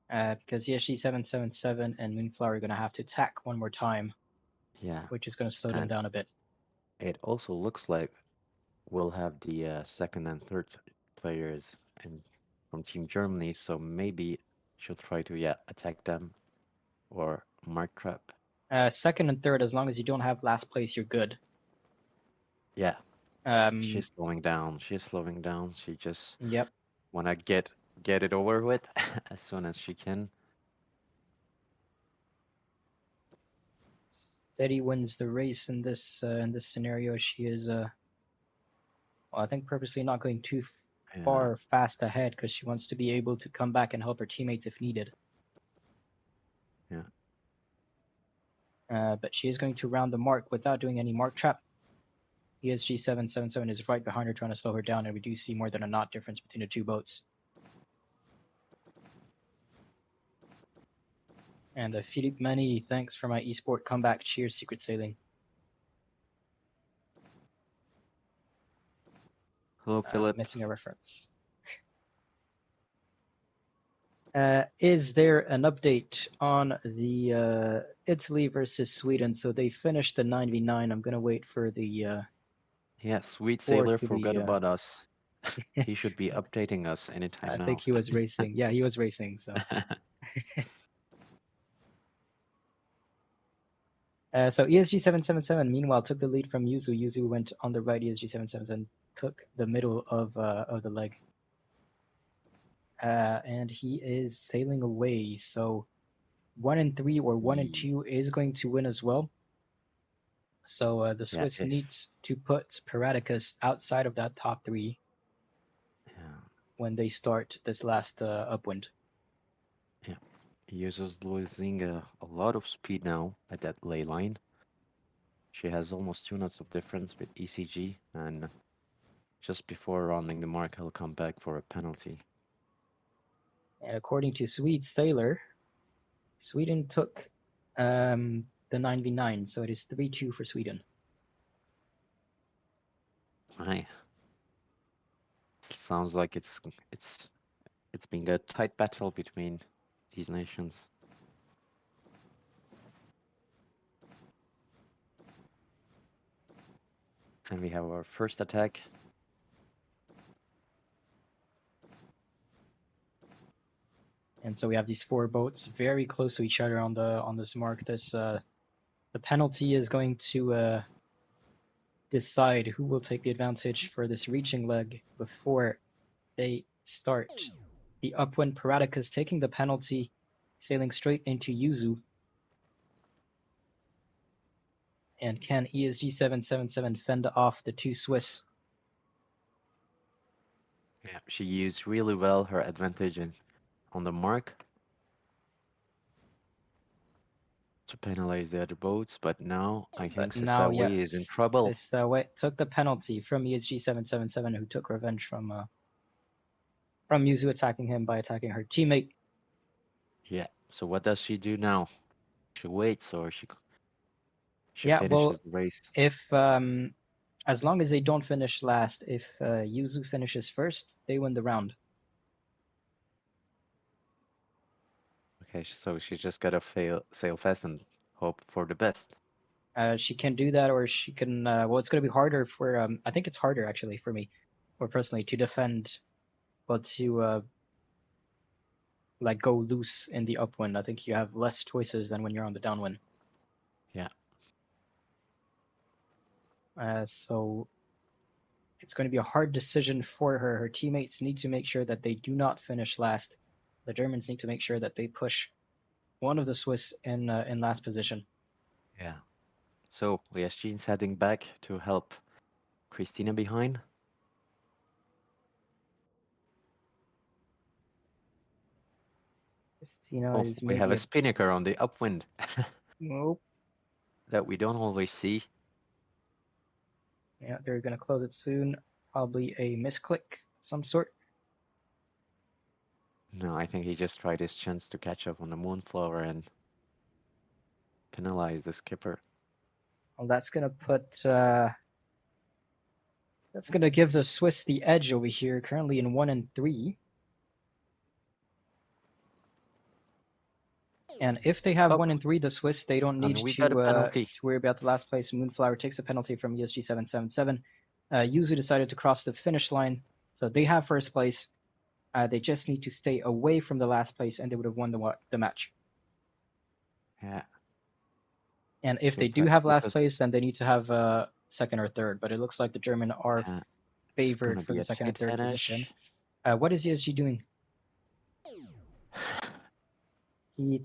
Because ESG 777 and Moonflower are going to have to attack one more time, Yeah, which is going to slow them and down a bit. it also looks like we'll have the second and third players and from Team Germany, so maybe she'll try to attack them or mark trap. Second and third, as long as you don't have last place, you're good. Yeah, Um, she's slowing down. She's slowing down. She just yep. wanna get it over with as soon as she can. Steady wins the race in this scenario. She is I think purposely not going too Yeah, far fast ahead because she wants to be able to come back and help her teammates if needed. yeah. But she is going to round the mark without doing any mark trap. ESG 777 is right behind her trying to slow her down, and we do see more than a knot difference between the two boats. And Philippe Mani, thanks for my esport comeback. Cheers, Secret Sailing. Hello, Philip. Missing a reference. Is there an update on the Italy versus Sweden? So they finished the 9v9. I'm gonna wait for the Yeah, Sweet score Sailor to forgot be. about us. He should be updating us anytime I think now. he was racing. Yeah, he was racing. So So ESG 777 meanwhile took the lead from Yuzu. Yuzu went on the right. ESG 777 took the middle of the leg, and he is sailing away. So 1 and 3 or 1 and 2 is going to win as well. So the Yeah, Swiss if needs to put Paradicus outside of that top 3 yeah, when they start this last upwind. yeah. Yuzu's losing a lot of speed now at that ley line. She has almost 2 knots of difference with ECG, and just before rounding the mark, he'll come back for a penalty. And according to Swede's sailor, Sweden took the 9v9, so it is 3-2 for Sweden. Right. Sounds like it's been a tight battle between these nations. And we have our first attack. And so we have these 4 boats very close to each other on this mark. The penalty is going to decide who will take the advantage for this reaching leg before they start. The upwind Paradicus taking the penalty, sailing straight into Yuzu. And can ESG 777 fend off the 2 Swiss? Yeah, she used really well her advantage on the mark to penalize the other boats, but now I think But now, yeah, Sisaway is in trouble. Sisaway took the penalty from ESG 777, who took revenge from Yuzu attacking him by attacking her teammate. Yeah, so what does she do now? She waits or she Yeah, well, finishes the race? if as long as they don't finish last, if Yuzu finishes first, they win the round. Okay, so she's just gotta sail fast and hope for the best. She can do that, or she can. Well, it's going to be harder for. I think it's harder actually for me, or personally, to defend, but to like go loose in the upwind. I think you have less choices than when you're on the downwind. Yeah, So it's going to be a hard decision for her. Her teammates need to make sure that they do not finish last. The Germans need to make sure that they push one of the Swiss in last position. yeah. So Liaschin's heading back to help Christina behind. Christina Oh, is we have a maybe a spinnaker on the upwind nope. that we don't always see. Yeah, they're going to close it soon. Probably a misclick some sort. No, I think he just tried his chance to catch up on the Moonflower and penalize the skipper. Well, that's going to put. That's going to give the Swiss the edge over here, currently in 1 and 3. And if they have Oh, 1 and 3, the Swiss, they don't need and we got a to penalty. worry about the last place. Moonflower takes a penalty from ESG 777. Yuzu decided to cross the finish line, so they have first place. They just need to stay away from the last place, and they would have won the match. Yeah, And if they should do have keep last us. place, then they need to have second or third. But it looks like the German are Yeah, it's favored gonna for be the a second and tight third position. finish. What is ESG doing?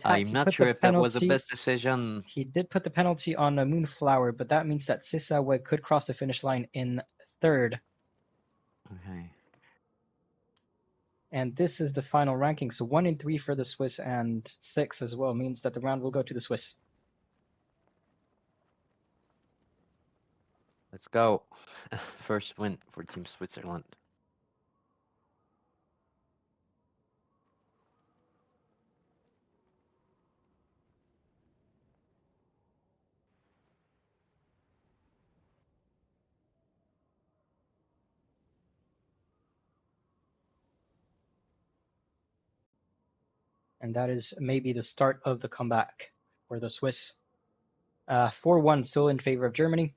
I'm He not put sure the if that was the penalty. best decision. He did put the penalty on Moonflower, but that means that Sisaway could cross the finish line in third. Okay. And this is the final ranking. So 1 and 3 for the Swiss and 6 as well means that the round will go to the Swiss. Let's go. First win for Team Switzerland. And that is maybe the start of the comeback for the Swiss. 4-1 still in favor of Germany,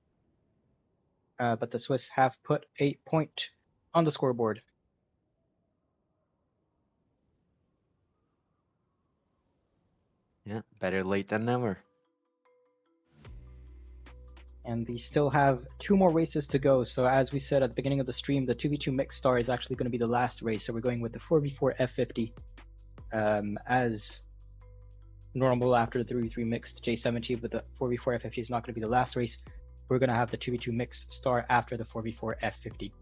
but the Swiss have put a point on the scoreboard. Yeah, better late than never. And they still have 2 more races to go. So as we said at the beginning of the stream, the 2v2 mixed star is actually going to be the last race. So we're going with the 4v4 F50 as normal after the 3v3 mixed J70, but the 4v4 F50 is not going to be the last race. We're going to have the 2v2 mixed star after the 4v4 F50.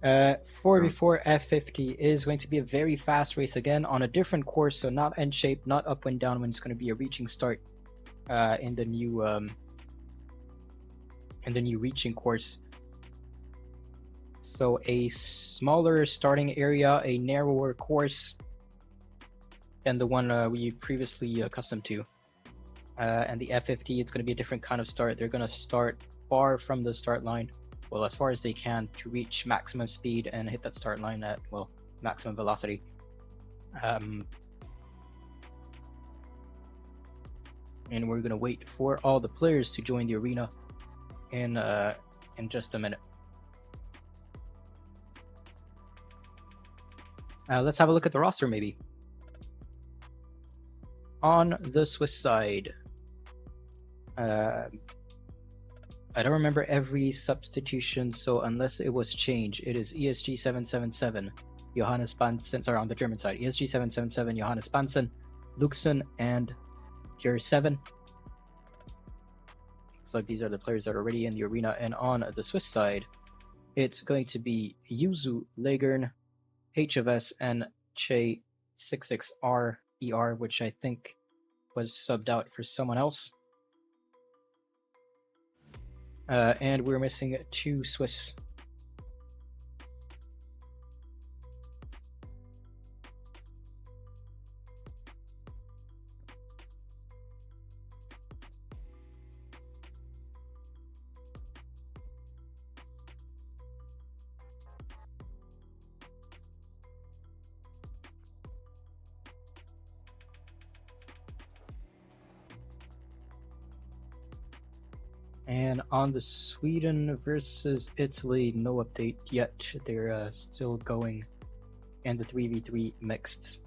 Uh, 4v4 F50 is going to be a very fast race again on a different course, so not end shape, not upwind downwind. It's going to be a reaching start in the new reaching course. So a smaller starting area, a narrower course than the one we previously accustomed to. And the F50, it's going to be a different kind of start. They're going to start far from the start line, well, as far as they can, to reach maximum speed and hit that start line at, well, maximum velocity. And we're going to wait for all the players to join the arena in just a minute. Let's have a look at the roster, maybe. On the Swiss side, I don't remember every substitution, so unless it was changed, it is ESG777, Johannes Bansen, sorry, on the German side, ESG777, Johannes Bansen, Luxon, and GER7. Looks like these are the players that are already in the arena, and on the Swiss side, it's going to be Yuzu, Legern, HFS, and Che66R ER, which I think was subbed out for someone else. And we're missing 2 Swiss. And on the Sweden versus Italy, no update yet. They're still going in the 3v3 mixed.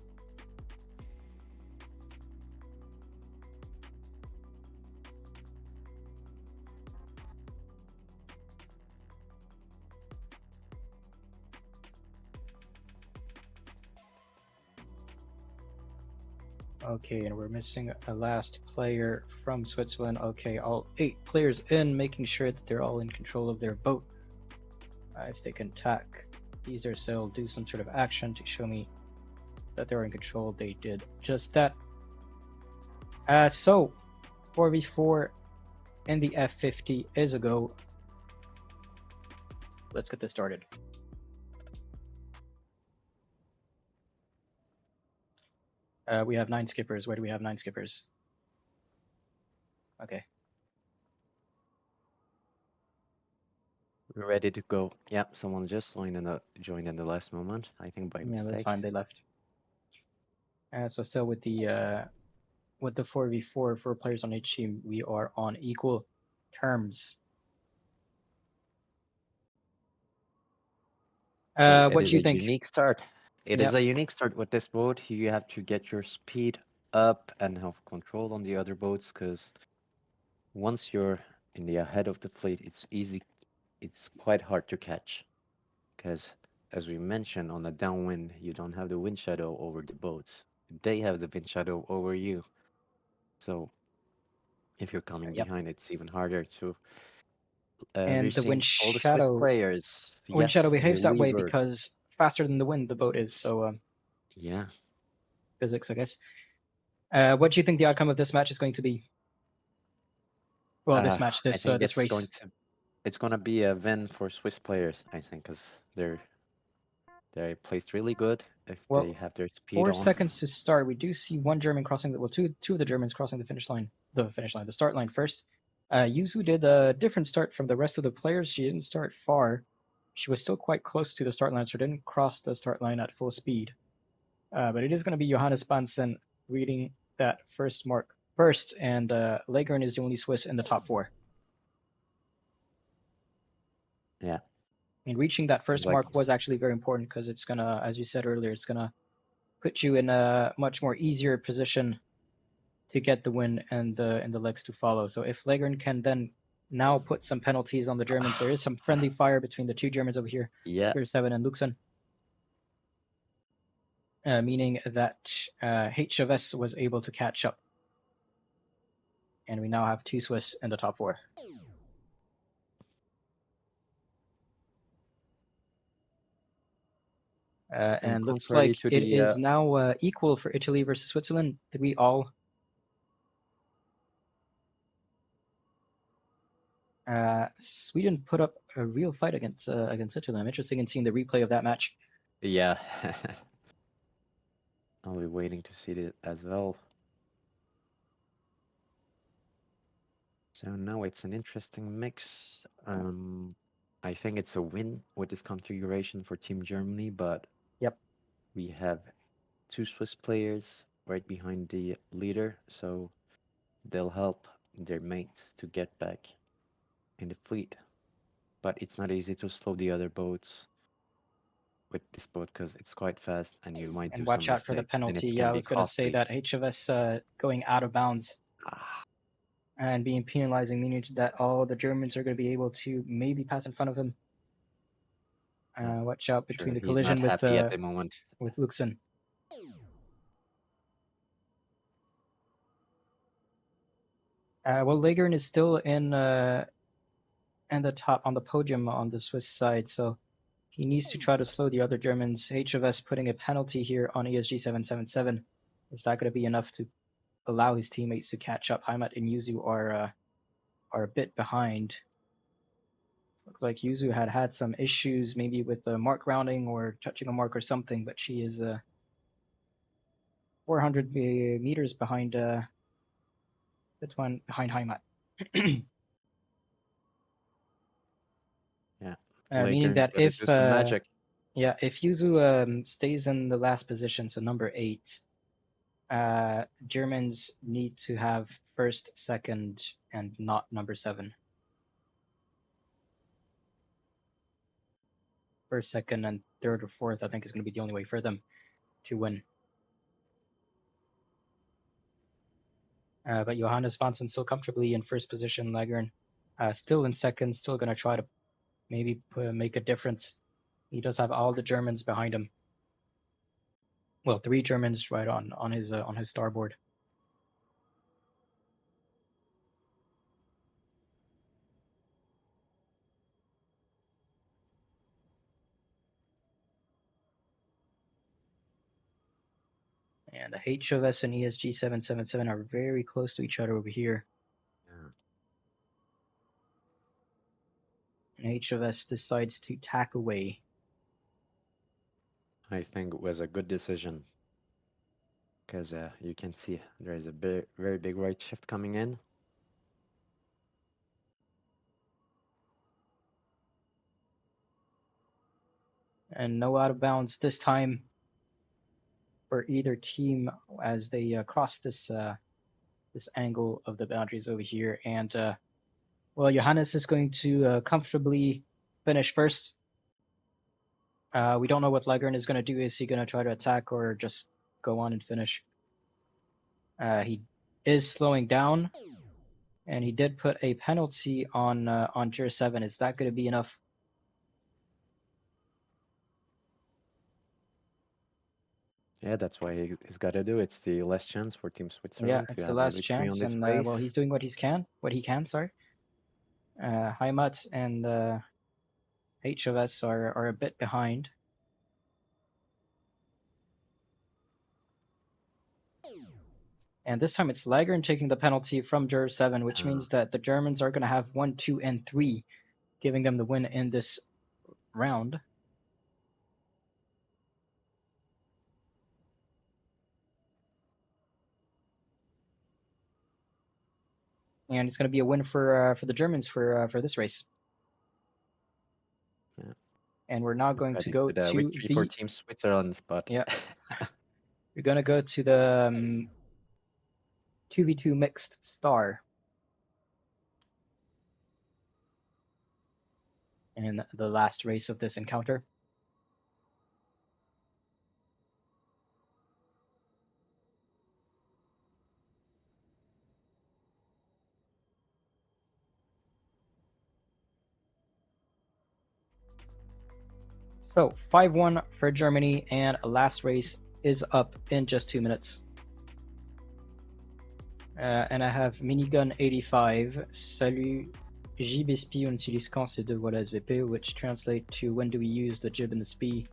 Okay, and we're missing a last player from Switzerland. Okay, all 8 players in, making sure that they're all in control of their boat. If they can tack these or so, do some sort of action to show me that they're in control. They did just that. So 4v4 in the F50 is a go. Let's get this started. We have 9 skippers. Where do we have 9 skippers? Okay. We're ready to go. Yeah, someone just joined in the last moment, I think by Yeah, that's mistake. fine. They left. So still with the 4v4 for players on each team, we are on equal terms. What do you think? Unique start. It Yep. is a unique start with this boat. You have to get your speed up and have control on the other boats, because once you're in the ahead of the fleet, it's quite hard to catch. Because as we mentioned, on a downwind, you don't have the wind shadow over the boats. They have the wind shadow over you. So if you're coming Yep. behind, it's even harder to And we're the seeing all the Swiss players. wind shadow Yes, on the behaves that way leeward. because faster than the wind the boat is. So Yeah. physics, I guess. What do you think the outcome of this match is going to be? Well, this match, I think this race. it's gonna be a win for Swiss players, I think, because they placed really good if Well, they have their speed 4 on. seconds to start. We do see one German crossing the, well, two of the Germans crossing the finish line. The start line first. Yuzu did a different start from the rest of the players. She didn't start far. She was still quite close to the start line, so didn't cross the start line at full speed. But it is going to be Johannes Bansen reading that first mark first, and Legern is the only Swiss in the top 4. Yeah. mean, reaching that It's first like, mark was actually very important because it's gonna, as you said earlier, it's gonna put you in a much more easier position to get the win and the legs to follow. So if Legern can then now put some penalties on the Germans, there is some friendly fire between the two Germans over here, yeah, Tier 7 and Luxon, meaning that H of S was able to catch up. And we now have two Swiss in the top four. and And looks contrary like to it the is now equal for Italy versus Switzerland. 3-all. Sweden put up a real fight against Italy. I'm interested in seeing the replay of that match. yeah, I'll be waiting to see it as well. So now it's an interesting mix. I think it's a win with this configuration for Team Germany, but Yep. we have two Swiss players right behind the leader, so they'll help their mates to get back in the fleet. But it's not easy to slow the other boats with this boat because it's quite fast and you might do And some watch out for the mistakes and penalty. it's Yeah, going I to be was going to say costly. that HFS going out of bounds Ah, and being penalizing, meaning that all the Germans are going to be able to maybe pass in front of him. yeah, Watch out sure, between the he's not collision happy at the moment. with Luxon. Well, Legern is still in the top on the podium on the Swiss side, so he needs to try to slow the other Germans. HFS putting a penalty here on ESG 777. Is that going to be enough to allow his teammates to catch up? Heimat and Yuzu are a bit behind. Looks like Yuzu had some issues, maybe with the mark rounding or touching a mark or something, but she is 400 meters behind that one behind Heimat. Yeah, Meaning Lakern's that got to do some magic. if Yuzu stays in the last position, so number 8, Germans need to have first, second, and not number 7. First, second, and third or fourth, I think, is going to be the only way for them to win. But Johannes Vansen still comfortably in first position. Lagern still in second, still going to try to maybe make a difference. He does have all the Germans behind him. Well, 3 Germans right on his starboard. And the HOS and ESG 777 are very close to each other over here. Yeah. And HOS decides to tack away. I think it was a good decision because you can see there is a very big right shift coming in. And no out of bounds this time for either team as they cross this angle of the boundaries over here. And well, Johannes is going to comfortably finish first. We don't know what Legern is going to do. Is he going to try to attack or just go on and finish? He is slowing down, and he did put a penalty on GER 7. Is that going to be enough? Yeah, that's why he's got to do. It's the last chance for Team Yeah, Switzerland to it's the have a last victory on chance, this and well, race. he's doing what he can. Sorry, Heimat and HOS are a bit behind. And this time it's Lagern taking the penalty from GER 7, which Uh, means that the Germans are going to have 1, 2, and 3, giving them the win in this round. And it's going to be a win for the Germans for this race. yeah, And we're now we going got to into go the to victory for the Team Switzerland, but yeah, we're going to go to the 2v2 mixed star. in the last race of this encounter. So 5-1 for Germany, and last race is up in just 2 minutes. And I have Minigun 85. Salut, JB SPI, on utilise quand ces deux vols SVP, which translate to when do we use the jib and the SPI.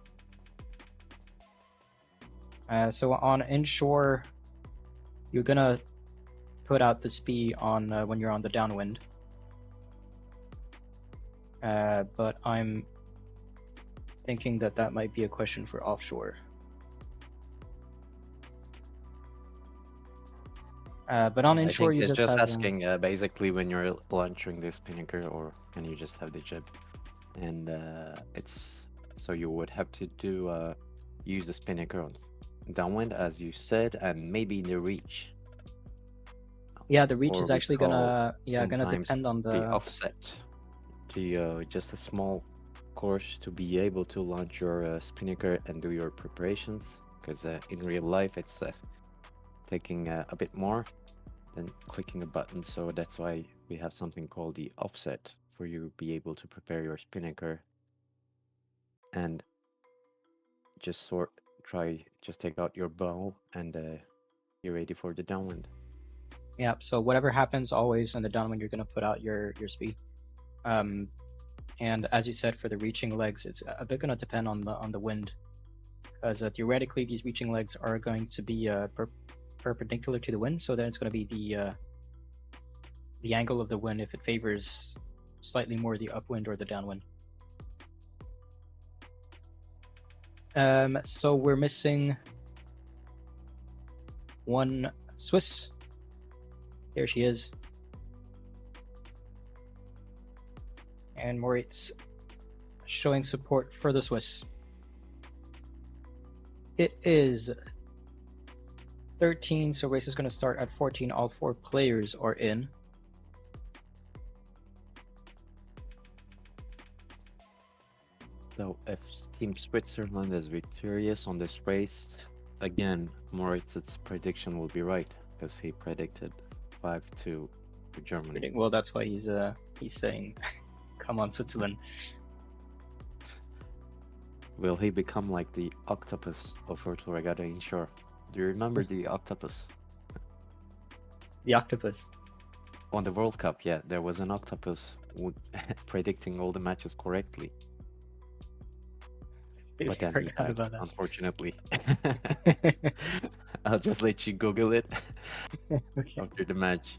So on inshore, you're gonna put out the SPI on when you're on the downwind. But I'm thinking that that might be a question for offshore. But on inshore, I think you it's just just have asking basically when you're launching the spinnaker or when you just have the jib, and it's so you would have to do use the spinnaker on downwind as you said, and maybe in the reach, yeah, the reach or is we actually call gonna sometimes depend on the the offset, the just a small course to be able to launch your spinnaker and do your preparations, because in real life it's taking a bit more than clicking a button, so that's why we have something called the offset for you to be able to prepare your spinnaker and just just take out your bow and you're ready for the downwind. yeah. So whatever happens, always in the downwind, you're gonna put out your SPI. And as you said, for the reaching legs, it's a bit gonna depend on the wind, because theoretically these reaching legs are going to be perpendicular to the wind, so then it's going to be the angle of the wind if it favors slightly more the upwind or the downwind. So we're missing one Swiss. There she is. And Moritz showing support for the Swiss. It is 13, so race is going to start at 14. All 4 players are in. So if Team Switzerland is victorious on this race, again, Moritz's prediction will be right, because he predicted 5-2 for Germany. Well, that's why he's saying, come on, Switzerland. Will he become like the octopus of Virtual Regatta Inshore? Do you remember the octopus? The octopus. On the World Cup, yeah, there was an octopus predicting all the matches correctly. But then he died, unfortunately. I'll just let you Google it Okay. after the match.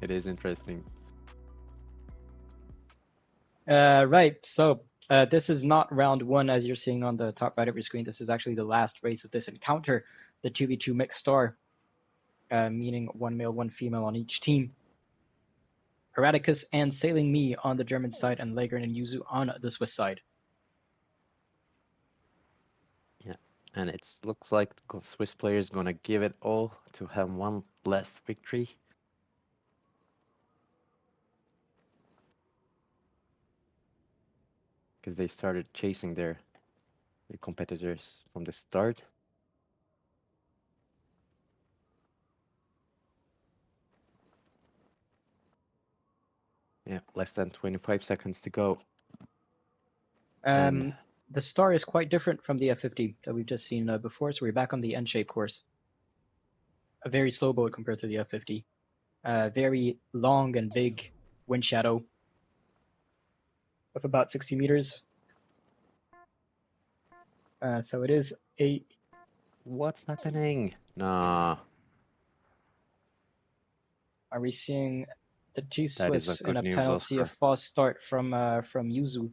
It is interesting. Right, so this is not round 1 as you're seeing on the top right of your screen. This is actually the last race of this encounter, the 2v2 mixed star, meaning 1 male, 1 female on each team. Erraticus and Sailing Me on the German side, and Legern and Yuzu on the Swiss side. Yeah, and it looks like the Swiss player is gonna give it all to have one last victory. Because they started chasing their competitors from the start. Yeah, less than 25 seconds to go. And the star is quite different from the F50 that we've just seen before, so we're back on the N-shape course. A very slow boat compared to the F50. Very long and big wind shadow of about 60 meters. So it is a... What's happening? Nah. Are we seeing the 2 That is Swiss a in good a news, penalty, a Oscar. false start from Yuzu?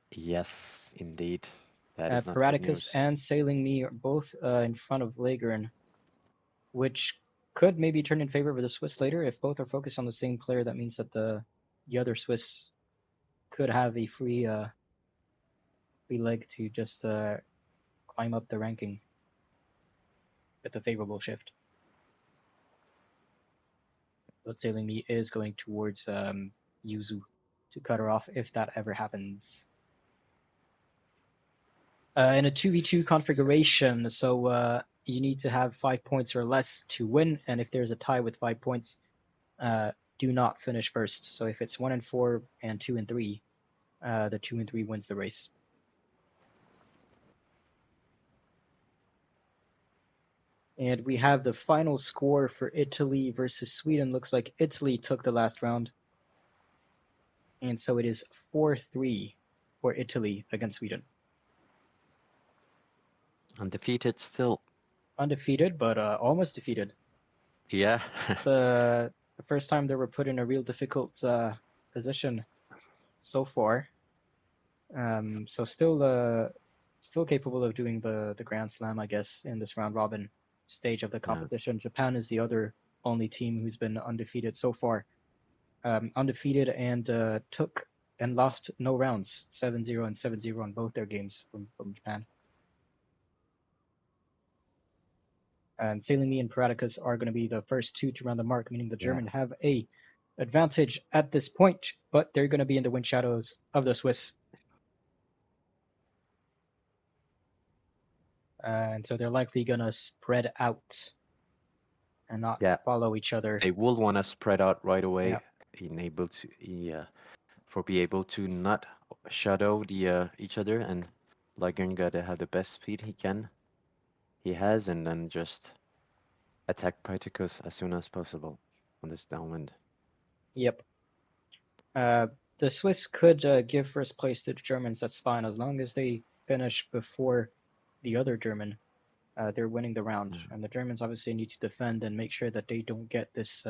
Yes, indeed. That is not good Paradicus news. and Sailing Me are both in front of Legern, which could maybe turn in favor of the Swiss later. If both are focused on the same player, that means that the other Swiss could have a free leg to just climb up the ranking with a favorable shift. But Sailing Me is going towards Yuzu to cut her off if that ever happens. In a 2v2 configuration, so you need to have 5 points or less to win, and if there's a tie with 5 points, do not finish first. So if it's 1 and 4 and 2 and 3, the 2 and 3 wins the race. And we have the final score for Italy versus Sweden. Looks like Italy took the last round. And so it is 4-3 for Italy against Sweden. Undefeated still. Undefeated, but almost defeated. Yeah. The first time they were put in a real difficult position so far. So still capable of doing the Grand Slam, I guess, in this round robin stage of the competition. Yeah. Japan is the other only team who's been undefeated so far. Undefeated and took and lost no rounds, 7-0 and 7-0 on both their games from Japan. And Sailing Me and Paradicus are going to be the first two to round the mark, meaning the German have a advantage at this point, but they're going to be in the wind shadows of the Swiss. And so they're likely going to spread out and not follow each other. They will want to spread out right away, enable to be able to not shadow the each other, and Lager'n gotta have the best speed he has, and then just attack Pithecus as soon as possible on this downwind. Yep. The Swiss could give first place to the Germans. That's fine as long as they finish before the other German. They're winning the round, and the Germans obviously need to defend and make sure that they don't get this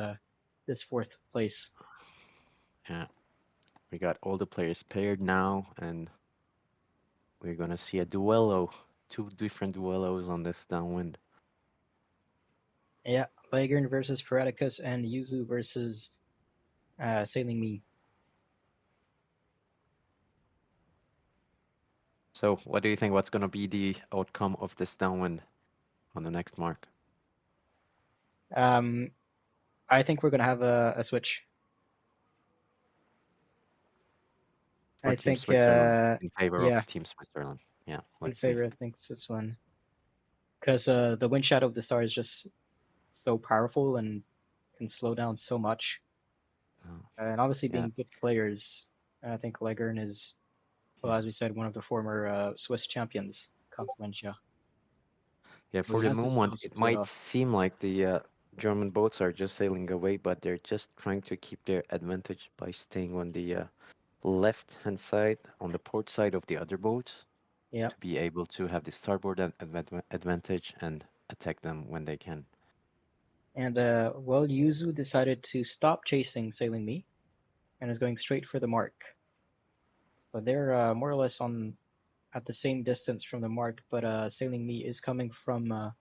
this fourth place. Yeah, we got all the players paired now, and we're gonna see a duello, two different duellos on this downwind. Yeah, Lager'n versus Paradicus and Yuzu versus Sailing Me. So, what do you think? What's gonna be the outcome of this downwind on the next mark? I think we're gonna have a switch. For Team Switzerland, in favor of Team Switzerland. Yeah, let's see. In favor, I think Switzerland. Because the wind shadow of the star is just so powerful and can slow down so much. And obviously being good players, I think Lager'n is, well, as we said, one of the former Swiss champions, Confluencia. Yeah, for the moment, it might seem like the German boats are just sailing away, but they're just trying to keep their advantage by staying on the left-hand side, on the port side of the other boats, to be able to have the starboard advantage and attack them when they can. And well, Yuzu decided to stop chasing Sailing Me and is going straight for the mark. But they're more or less at the same distance from the mark, but Sailing Me is coming from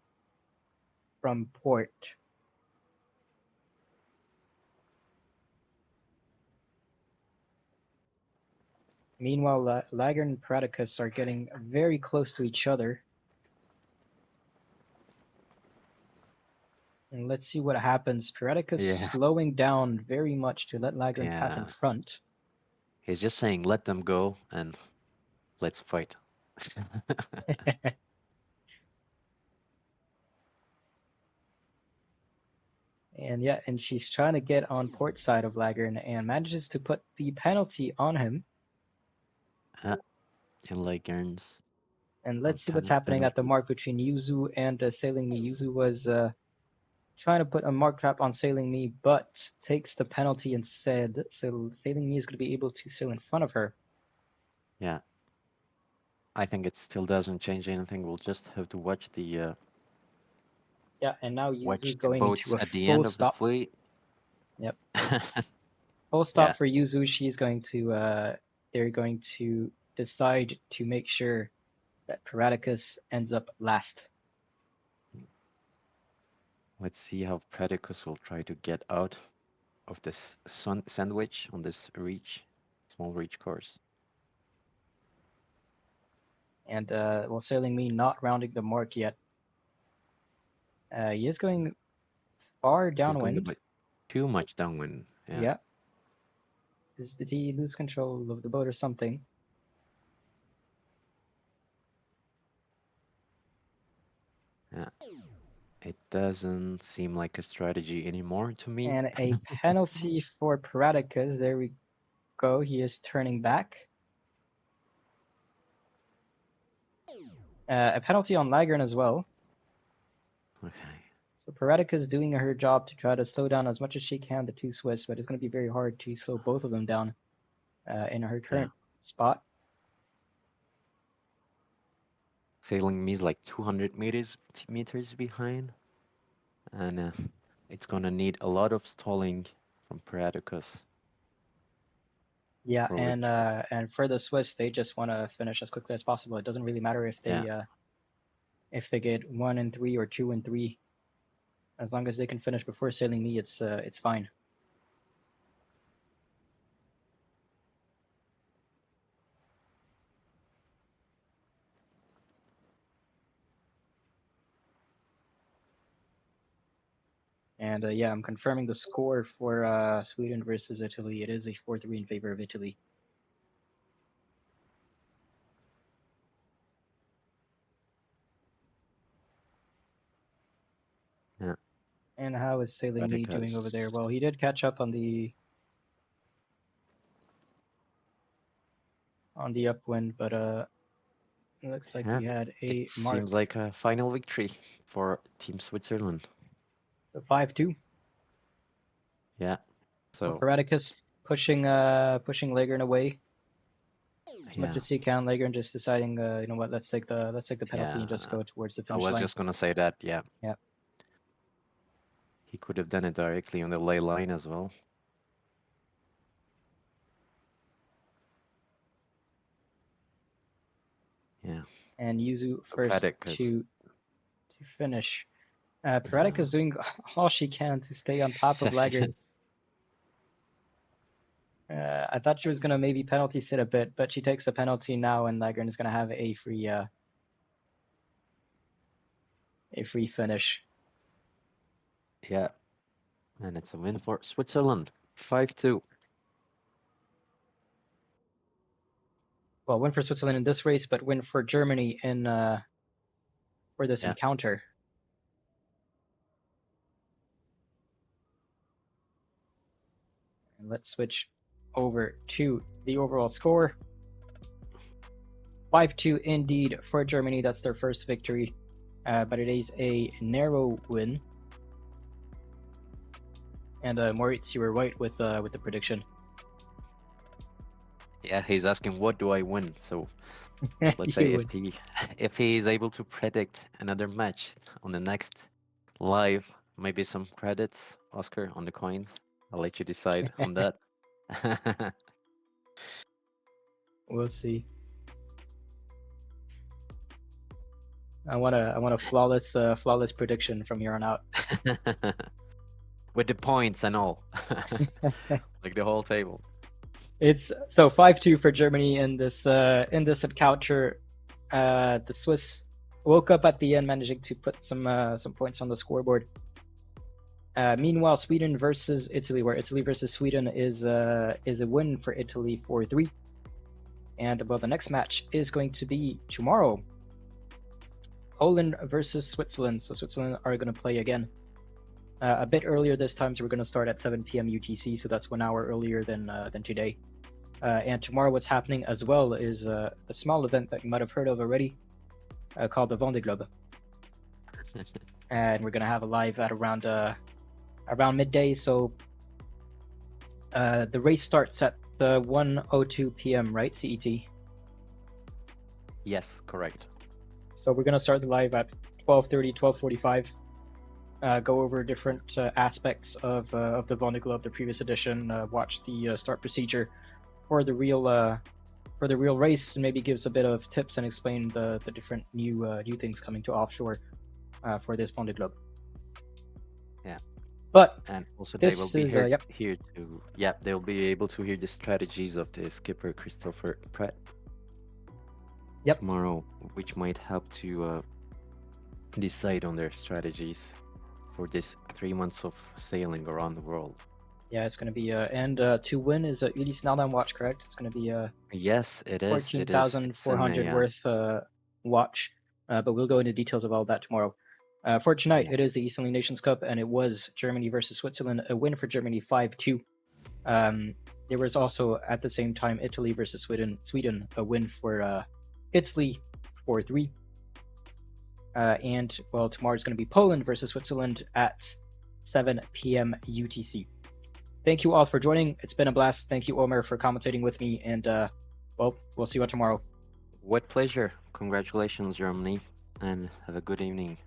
port. Meanwhile, Lager'n and Paradicus are getting very close to each other. And let's see what happens. Paradicus slowing down very much to let Lager'n pass in front. He's just saying, let them go and let's fight. And she's trying to get on port side of Lager'n and manages to put the penalty on him. And Lager'n's. And let's see what's happening at the mark between Yuzu and Sailing Me. Yuzu was trying to put a mark trap on Sailing Me, but takes the penalty instead. So Sailing Me is going to be able to sail in front of her. Yeah. I think it still doesn't change anything. We'll just have to watch the and now Yuzu going boats into a at the end of the fleet. Yep. Full stop for Yuzu. She's going to they're going to decide to make sure that Paradicus ends up last. Let's see how Paradicus will try to get out of this sandwich on this small reach course. And well, Sailing Me not rounding the mark yet. He is going far downwind. He's going a bit too much downwind. Yeah. Did he lose control of the boat or something? Yeah. It doesn't seem like a strategy anymore to me. And a penalty for Paradicus. There we go. He is turning back. A penalty on Lagern as well. Okay. So Paradicus doing her job to try to slow down as much as she can the two Swiss, but it's going to be very hard to slow both of them down in her Yeah. current spot. Sailing me is like 200 meters behind, and it's gonna need a lot of stalling from Paradicus Yeah, for victory. and for the Swiss, they just want to finish as quickly as possible. It doesn't really matter Yeah. if they get 1-3 or 2-3. As long as they can finish before sailing me, it's fine. And yeah, I'm confirming the score for Sweden versus Italy. It is a 4-3 in favor of Italy. Yeah. And how is sailing me doing over there? Paradicus. Well, he did catch up on the upwind, but it looks like Yeah. he had It a mark. seems like a final victory for Team Switzerland. So 5-2. Yeah. Well, So Paradicus pushing Lagern away as much yeah. as he can. Lagern just deciding, you know what, let's take the penalty and just Yeah. go towards the I finish was line. just gonna say that. Yeah. Yeah. He could have done it directly on the ley line as well. Yeah. And Yuzu So first Paradicus. to finish. Paradicus doing all she can to stay on top of Lagern. I thought she was gonna maybe penalty sit a bit, but she takes the penalty now, and Lagern is gonna have a free finish. Yeah. And it's a win for Switzerland. 5-2. Well, win for Switzerland in this race, but win for Germany in for this Yeah. encounter. And let's switch over to the overall score. 5-2 indeed for Germany. That's their first victory, but it is a narrow win. And Moritz, you were right with the prediction. Yeah, he's asking what do I win? So let's You say would. if he is able to predict another match on the next live, maybe some credits, Oscar, on the coins. I'll let you decide on that. We'll see. I want a flawless prediction from here on out. With the points and all. Like the whole table. It's so 5-2 for Germany in this encounter. The Swiss woke up at the end, managing to put some points on the scoreboard. Meanwhile, Sweden versus Italy, where Italy versus Sweden is a win for Italy 4-3. And well, the next match is going to be tomorrow. Poland versus Switzerland. So Switzerland are going to play again a bit earlier this time. So we're going to start at 7 p.m. UTC. So that's 1 hour earlier than today. And tomorrow, what's happening as well is a small event that you might have heard of already, called the Vendée Globe. And we're going to have a live at around midday. So the race starts at 1:02 p.m. right, CET? Yes, correct. So we're going to start the live at 12:30, 12:45. Go over different aspects of the Vendée Globe, the previous edition. Watch the start procedure for the real race, and maybe gives a bit of tips and explain the different new things coming to offshore for this Vendée Globe. Yeah. But and also they will be here, yep. here to they'll be able to hear the strategies of the skipper Christopher Pratt. Yep. Tomorrow, which might help to decide on their strategies for this 3 months of sailing around the world. Yeah, it's going to be and to win is Ulysse Naldan watch, correct? It's going to be Yes, it is. It is. It's an 14,400 worth watch, but we'll go into details of all that tomorrow. For tonight, yeah. it is the eSailing Nations Cup, and it was Germany versus Switzerland, a win for Germany 5-2. There was also at the same time Italy versus Sweden, a win for Italy 4-3. And well, tomorrow is going to be Poland versus Switzerland at 7 p.m. UTC. Thank you all for joining. It's been a blast. Thank you, Omer, for commentating with me. And well, we'll see you all tomorrow. What pleasure. Congratulations, Germany, and have a good evening.